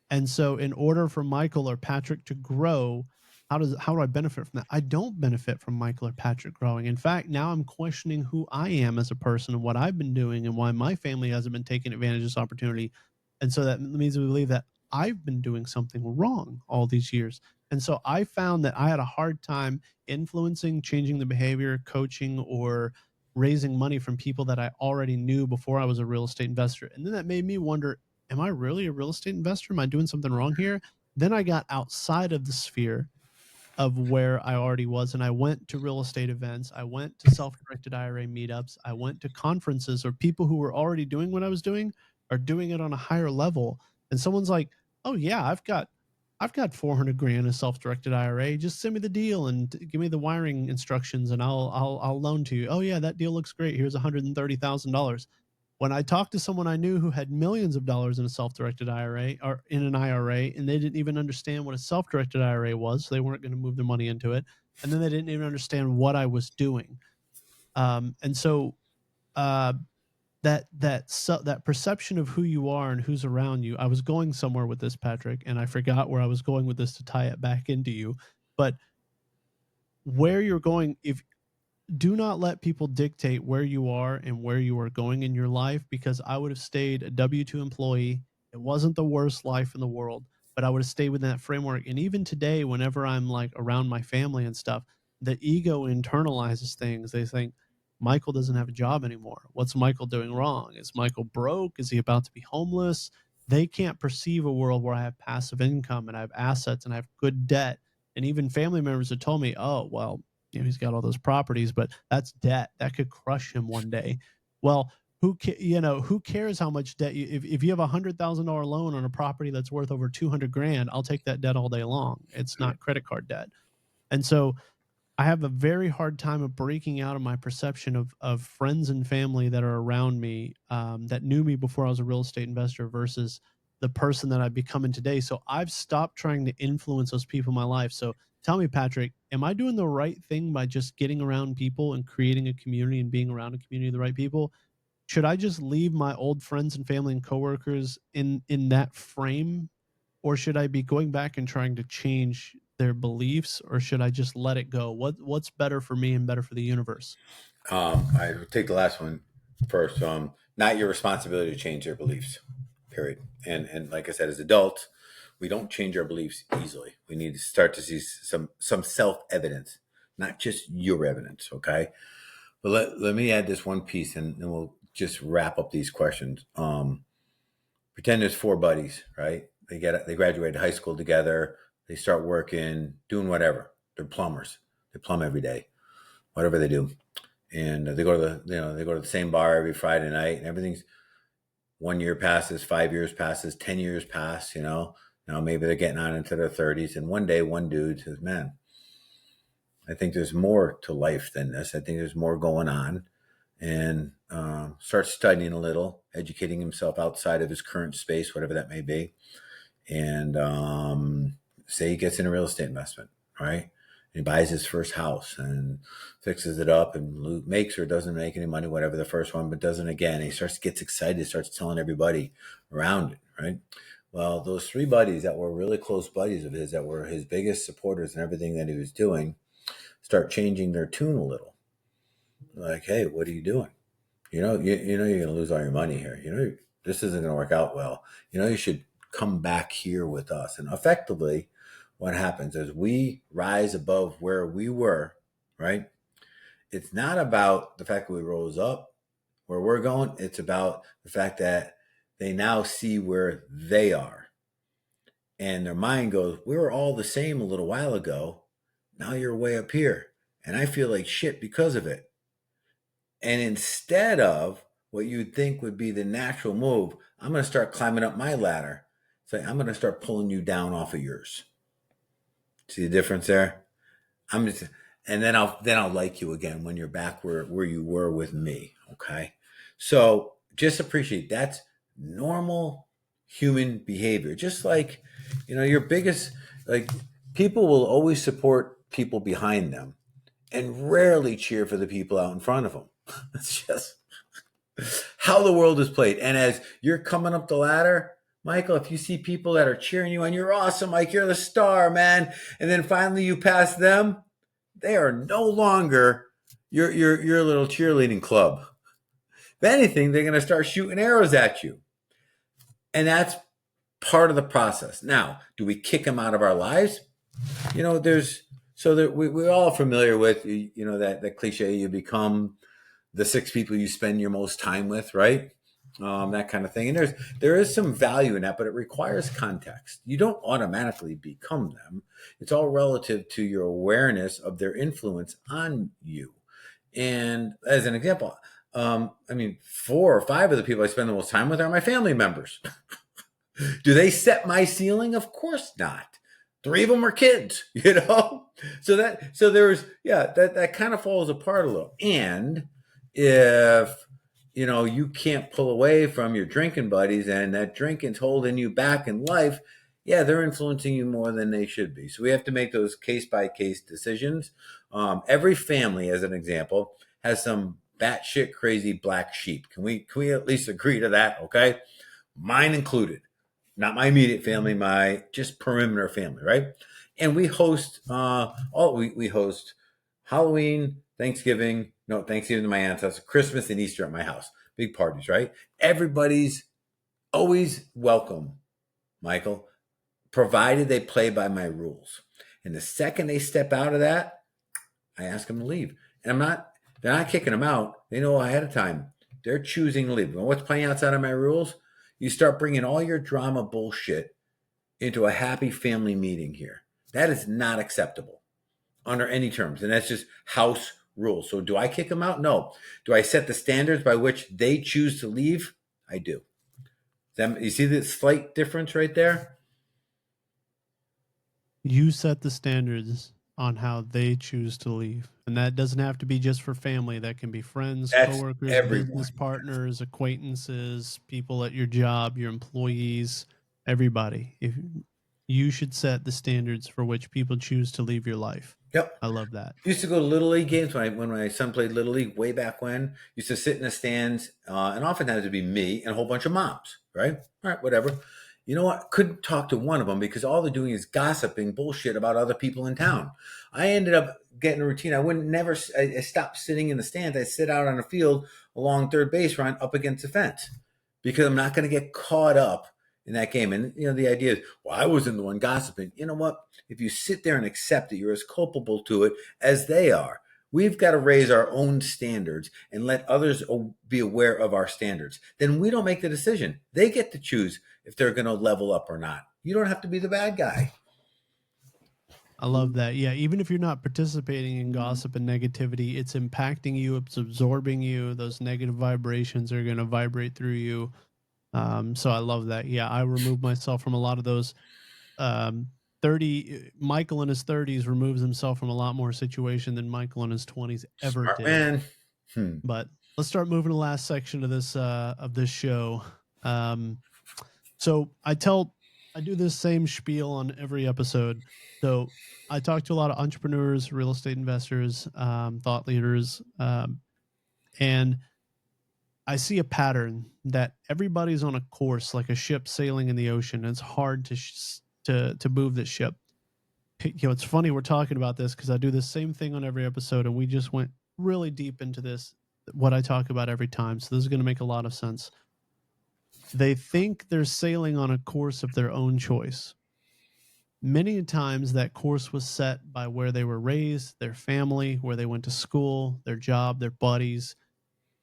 And so in order for Michael or Patrick to grow, how do I benefit from that? I don't benefit from Michael or Patrick growing. In fact, now I'm questioning who I am as a person and what I've been doing and why my family hasn't been taking advantage of this opportunity. And so that means we believe that I've been doing something wrong all these years. And so I found that I had a hard time influencing, changing the behavior, coaching, or raising money from people that I already knew before I was a real estate investor. And then that made me wonder, am I really a real estate investor? Am I doing something wrong here? Then I got outside of the sphere of where I already was, and I went to real estate events. I went to self-directed IRA meetups. I went to conferences, or people who were already doing what I was doing are doing it on a higher level. And someone's like, "Oh yeah, I've got 400 grand in self-directed IRA. Just send me the deal and give me the wiring instructions, and I'll loan to you. Oh yeah, that deal looks great. Here's $130,000." When I talked to someone I knew who had millions of dollars in a self-directed IRA or in an IRA, and they didn't even understand what a self-directed IRA was, so they weren't going to move their money into it, and then they didn't even understand what I was doing. And so uh, that perception of who you are and who's around you. I was going somewhere with this, Patrick, and I forgot where I was going with this to tie it back into you. But where you're going, if do not let people dictate where you are and where you are going in your life, because I would have stayed a W 2 employee. It wasn't the worst life in the world, but I would have stayed within that framework. And even today, whenever I'm like around my family and stuff, the ego internalizes things. They think Michael doesn't have a job anymore. What's Michael doing wrong? Is Michael broke? Is he about to be homeless? They can't perceive a world where I have passive income and I have assets and I have good debt. And even family members have told me, oh, well, he's got all those properties, but that's debt that could crush him one day. Well, who cares how much debt if you have $100,000 loan on a property that's worth over 200 grand, I'll take that debt all day long. It's not credit card debt. And so I have a very hard time of breaking out of my perception of friends and family that are around me, that knew me before I was a real estate investor versus the person that I've become in today. So I've stopped trying to influence those people in my life. So tell me, Patrick, am I doing the right thing by just getting around people and creating a community and being around a community of the right people? should I just leave my old friends and family and coworkers in that frame, or should I be going back and trying to change their beliefs, or should I just let it go? What's better for me and better for the universe? I will take the last one first. Not your responsibility to change their beliefs. Period. And like I said, as adults, we don't change our beliefs easily. We need to start to see some self evidence, not just your evidence. Okay. But let me add this one piece, and we'll just wrap up these questions. Pretend there's four buddies, right? They graduate high school together. They start working, doing whatever. They're plumbers. They plumb every day, whatever they do, and they go to the same bar every Friday night, and everything's 1 year passes, 5 years passes, 10 years pass. Now maybe they're getting on into their 30s, and one day one dude says, "Man, I think there's more to life than this. I think there's more going on," and starts studying a little, educating himself outside of his current space, whatever that may be, and say he gets in a real estate investment, right? He buys his first house and fixes it up and makes or doesn't make any money, whatever the first one, but doesn't again. He gets excited, starts telling everybody around it, right? Well, those three buddies that were really close buddies of his, that were his biggest supporters in everything that he was doing, start changing their tune a little. Like, hey, what are you doing? You're going to lose all your money here. This isn't going to work out well. You should come back here with us. And effectively, what happens is we rise above where we were, right? It's not about the fact that we rose up where we're going. It's about the fact that they now see where they are. And their mind goes, we were all the same a little while ago. Now you're way up here. And I feel like shit because of it. And instead of what you'd think would be the natural move, I'm going to start climbing up my ladder. So I'm going to start pulling you down off of yours. See the difference there? And then I'll like you again when you're back where you were with me. Okay. So just appreciate that's normal human behavior. Just like, your biggest, like, people will always support people behind them and rarely cheer for the people out in front of them. It's just how the world is played. And as you're coming up the ladder, Michael, if you see people that are cheering you on, you're awesome, Mike, you're the star, man. And then finally you pass them, they are no longer your little cheerleading club. If anything, they're going to start shooting arrows at you. And that's part of the process. Now, do we kick them out of our lives? We're all familiar with, that cliche, you become the six people you spend your most time with, right? That kind of thing. And there is some value in that, but it requires context. You don't automatically become them. It's all relative to your awareness of their influence on you. And as an example, 4 or 5 of the people I spend the most time with are my family members. Do they set my ceiling? Of course not. 3 of them are kids, So that kind of falls apart a little. And if you can't pull away from your drinking buddies and that drinking's holding you back in life, they're influencing you more than they should be. So we have to make those case by case decisions. Every family, as an example, has some batshit crazy black sheep. Can we at least agree to that? Okay, mine included. Not my immediate family, my just perimeter family, right? And we host we host Halloween, Thanksgiving to my aunt's house, Christmas and Easter at my house. Big parties, right? Everybody's always welcome, Michael, provided they play by my rules. And the second they step out of that, I ask them to leave. And they're not kicking them out. They know ahead of time. They're choosing to leave. And what's playing outside of my rules? You start bringing all your drama bullshit into a happy family meeting here. That is not acceptable under any terms. And that's just house rules. So do I kick them out? No. Do I set the standards by which they choose to leave? I do. You see the slight difference right there? You set the standards on how they choose to leave. And that doesn't have to be just for family. That can be friends, That's coworkers, everyone. business partners, acquaintances, people at your job, your employees, everybody. You should set the standards for which people choose to leave your life. Yep. I love that. Used to go to little league games when my son played little league way back when. Used to sit in the stands, and oftentimes it'd be me and a whole bunch of moms. Right, all right, whatever. You know what? Couldn't talk to one of them because all they're doing is gossiping bullshit about other people in town. I ended up getting a routine. I wouldn't never. I stopped sitting in the stands. I sit out on the field along third base, run up against the fence because I'm not going to get caught up in that game. And the idea is, well, I wasn't the one gossiping. You know what? If you sit there and accept that you're as culpable to it as they are, we've got to raise our own standards and let others be aware of our standards. Then we don't make the decision. They get to choose if they're going to level up or not. You don't have to be the bad guy. I love that. Yeah, even if you're not participating in gossip and negativity, it's impacting you, it's absorbing you. Those negative vibrations are going to vibrate through you. So I love that. Yeah, I remove myself from a lot of those. 30 Michael in his 30s removes himself from a lot more situation than Michael in his 20s ever Smart did. man. But let's start moving to the last section of this show. So I do this same spiel on every episode. So I talk to a lot of entrepreneurs, real estate investors, thought leaders, and I see a pattern that everybody's on a course like a ship sailing in the ocean. And it's hard to move this ship. It's funny we're talking about this because I do the same thing on every episode, and we just went really deep into this, what I talk about every time. So this is going to make a lot of sense. They think they're sailing on a course of their own choice. Many times that course was set by where they were raised, their family, where they went to school, their job, their buddies.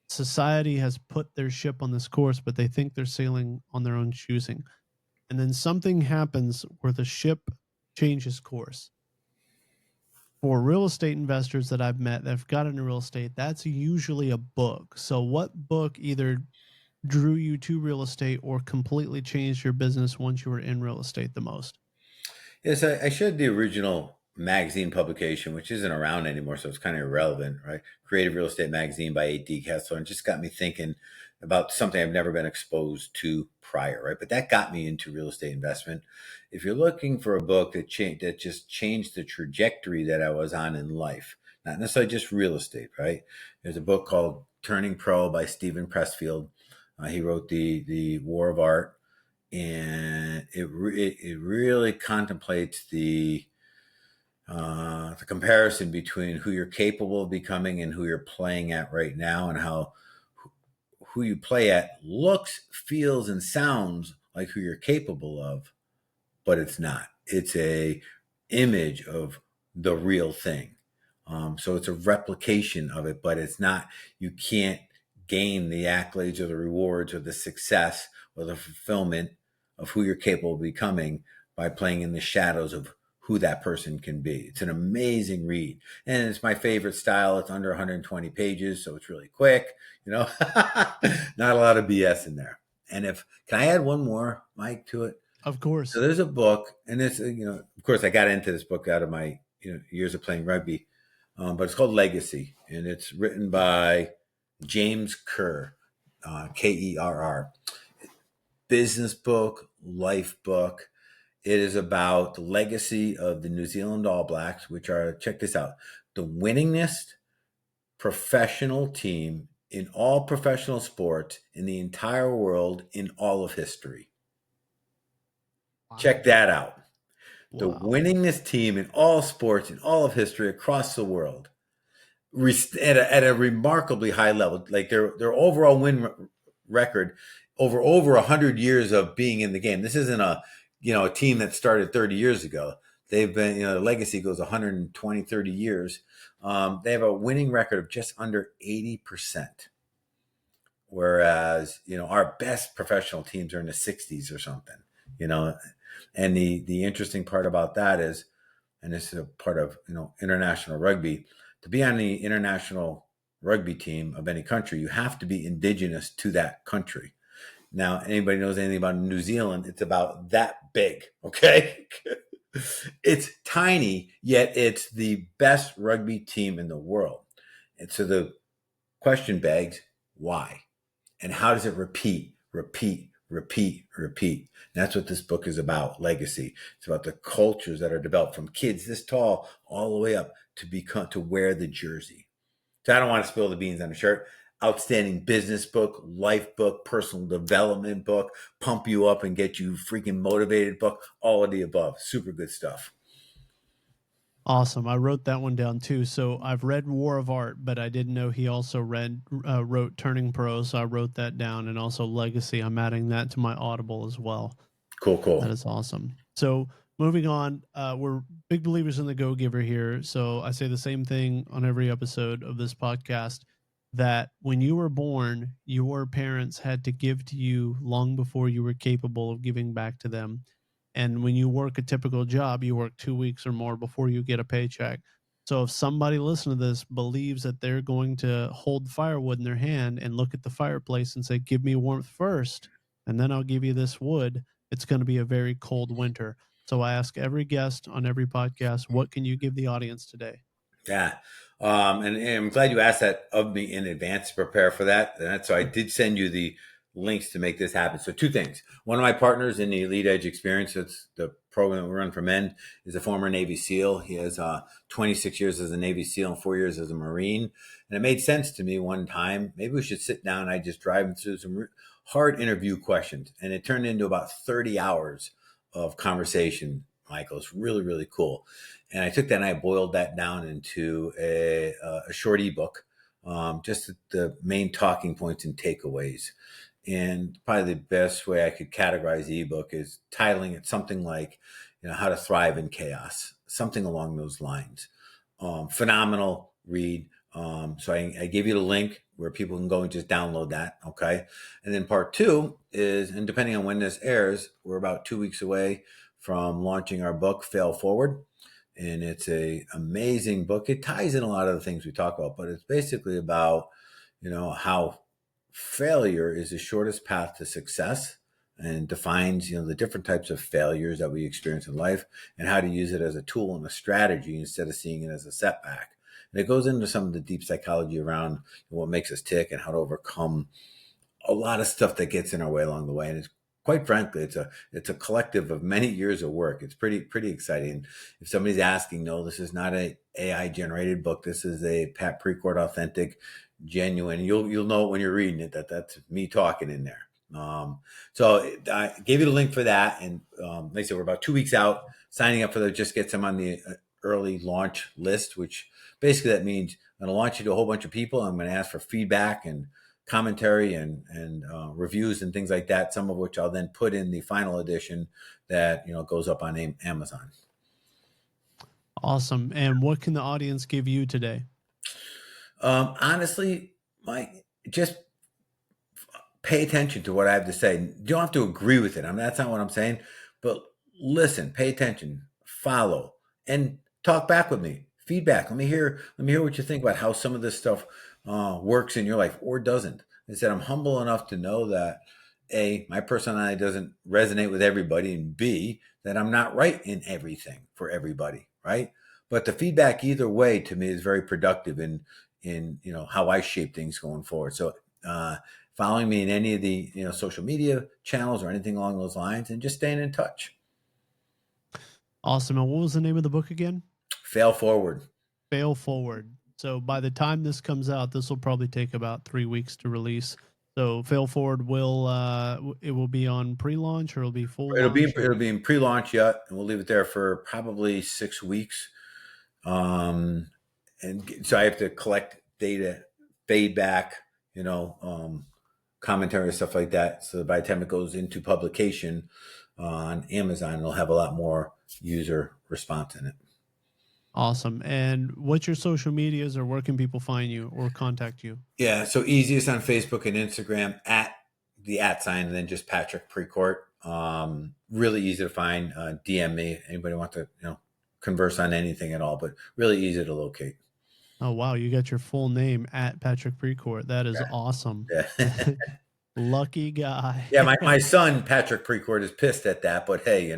Society has put their ship on this course, but they think they're sailing on their own choosing. And then something happens where the ship changes course. For real estate investors that I've met that have got into real estate, that's usually a book. So, what book either drew you to real estate or completely changed your business once you were in real estate the most? Yes, I shared the original magazine publication, which isn't around anymore, so it's kind of irrelevant, right? Creative Real Estate Magazine by A.D. Kessler, and just got me thinking about something I've never been exposed to prior, right? But that got me into real estate investment. If you're looking for a book that just changed the trajectory that I was on in life, not necessarily just real estate, right? There's a book called Turning Pro by Stephen Pressfield. He wrote the War of Art, and it really contemplates the comparison between who you're capable of becoming and who you're playing at right now, and how who you play at looks, feels, and sounds like who you're capable of, but it's not. It's a image of the real thing. So it's a replication of it, but it's not. You can't gain the accolades or the rewards or the success or the fulfillment of who you're capable of becoming by playing in the shadows of who that person can be. It's an amazing read, and it's my favorite style. It's under 120 pages, so it's really quick. Not a lot of BS in there. And can I add one more, Mike, to it? Of course. So there's a book, and this, of course, I got into this book out of my years of playing rugby, but it's called Legacy, and it's written by James Kerr, Kerr. Business book, life book. It is about the legacy of the New Zealand All Blacks, which are, check this out, the winningest professional team in all professional sports in the entire world in all of history. Wow. Check that out. The Wow. winningest team in all sports in all of history across the world at a remarkably high level. Like their overall win record over 100 years of being in the game. This isn't a team that started 30 years ago. They've been, the legacy goes 120, 30 years. They have a winning record of just under 80%. Whereas, our best professional teams are in the 60s or something, and the interesting part about that is, and this is a part of, international rugby, to be on the international rugby team of any country, you have to be indigenous to that country. Now, anybody knows anything about New Zealand, it's about that big, okay? It's tiny, yet it's the best rugby team in the world. And so the question begs, why? And how does it repeat repeat, repeat. And that's what this book is about, legacy. It's about the cultures that are developed from kids this tall all the way up to become to wear the jersey. So I don't want to spill the beans on a shirt. Outstanding business book, life book, personal development book, pump you up and get you freaking motivated book, all of the above. Super good stuff. Awesome. I wrote that one down too. So I've read War of Art, but I didn't know he also wrote Turning Pro. So I wrote that down, and also Legacy. I'm adding that to my Audible as well. Cool, That cool. is awesome. So moving on, we're big believers in the Go Giver here. So I say the same thing on every episode of this podcast, that when you were born, your parents had to give to you long before you were capable of giving back to them. And when you work a typical job, you work 2 weeks or more before you get a paycheck. So if somebody listening to this believes that they're going to hold firewood in their hand and look at the fireplace and say, "Give me warmth first, and then I'll give you this wood," it's going to be a very cold winter. So I ask every guest on every podcast, what can you give the audience today? Yeah. And I'm glad you asked that of me in advance to prepare for that. So I did send you the links to make this happen. So two things. One of my partners in the Elite Edge Experience, it's the program that we run for men, is a former Navy SEAL. He has 26 years as a Navy SEAL and 4 years as a Marine. And it made sense to me one time. Maybe we should sit down. I just drive him through some hard interview questions. And it turned into about 30 hours of conversation, Michael. It's really, really cool. And I took that and I boiled that down into a short ebook, just the main talking points and takeaways. And probably the best way I could categorize the ebook is titling it something like, How to Thrive in Chaos, something along those lines. Phenomenal read. So I gave you the link where people can go and just download that. Okay. And then part two is, and depending on when this airs, we're about 2 weeks away from launching our book, Fail Forward. And it's a amazing book. It ties in a lot of the things we talk about, but it's basically about, how failure is the shortest path to success, and defines, the different types of failures that we experience in life, and how to use it as a tool and a strategy instead of seeing it as a setback. And it goes into some of the deep psychology around what makes us tick and how to overcome a lot of stuff that gets in our way along the way. And it's, quite frankly, it's a collective of many years of work. It's pretty exciting. If somebody's asking, no, this is not a AI generated book. This is a Pat Precourt authentic, genuine. You'll know it when you're reading it, that's me talking in there. So I gave you the link for that, and like I said, we're about 2 weeks out. Signing up for that just gets them on the early launch list, which basically that means I'm going to launch it to a whole bunch of people. I'm going to ask for feedback and commentary and reviews and things like that, some of which I'll then put in the final edition that goes up on Amazon. Awesome. And what can the audience give you today? Honestly, Mike, just pay attention to what I have to say. You don't have to agree with it. I mean, that's not what I'm saying, but listen, pay attention, follow, and talk back with me. Feedback. Let me hear what you think about how some of this stuff works in your life or doesn't. I said I'm humble enough to know that A, my personality doesn't resonate with everybody, and B, that I'm not right in everything for everybody, right? But the feedback either way to me is very productive in how I shape things going forward. So following me in any of the social media channels or anything along those lines, and just staying in touch. Awesome. And what was the name of the book again? Fail Forward. Fail Forward. So by the time this comes out, this will probably take about 3 weeks to release. So Fail Forward will be on pre-launch, or it'll be full launch? It'll be in pre-launch yet, and we'll leave it there for probably 6 weeks. And so I have to collect data, feedback, commentary, stuff like that. So by the time it goes into publication on Amazon, it'll have a lot more user response in it. Awesome. And what's your social medias, or where can people find you or contact you? Yeah, so easiest on Facebook and Instagram at the @ and then just Patrick Precourt. Really easy to find. DM me. Anybody want to converse on anything at all, but really easy to locate. Oh, wow. You got your full name at Patrick Precourt. That is awesome. Yeah. Lucky guy. Yeah, my son, Patrick Precourt, is pissed at that, but hey,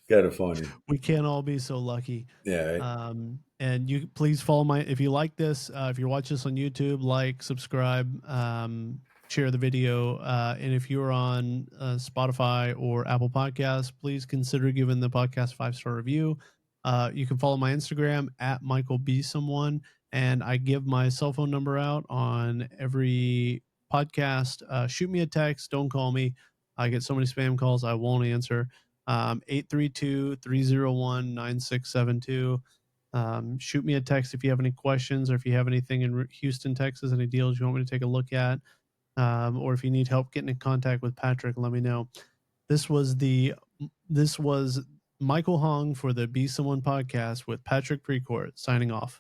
Kind of funny. We can't all be so lucky. Yeah. Right? And you please follow my, if you like this, if you watch this on YouTube, like, subscribe, share the video. And if you're on Spotify or Apple Podcasts, please consider giving the podcast 5-star review. You can follow my Instagram at Michael B. Someone, and I give my cell phone number out on every podcast. Shoot me a text. Don't call me. I get so many spam calls, I won't answer. 832-301-9672. Shoot me a text if you have any questions, or if you have anything in Houston, Texas, any deals you want me to take a look at, or if you need help getting in contact with Patrick, let me know. This was Michael Hong for the Be Someone podcast with Patrick Precourt signing off.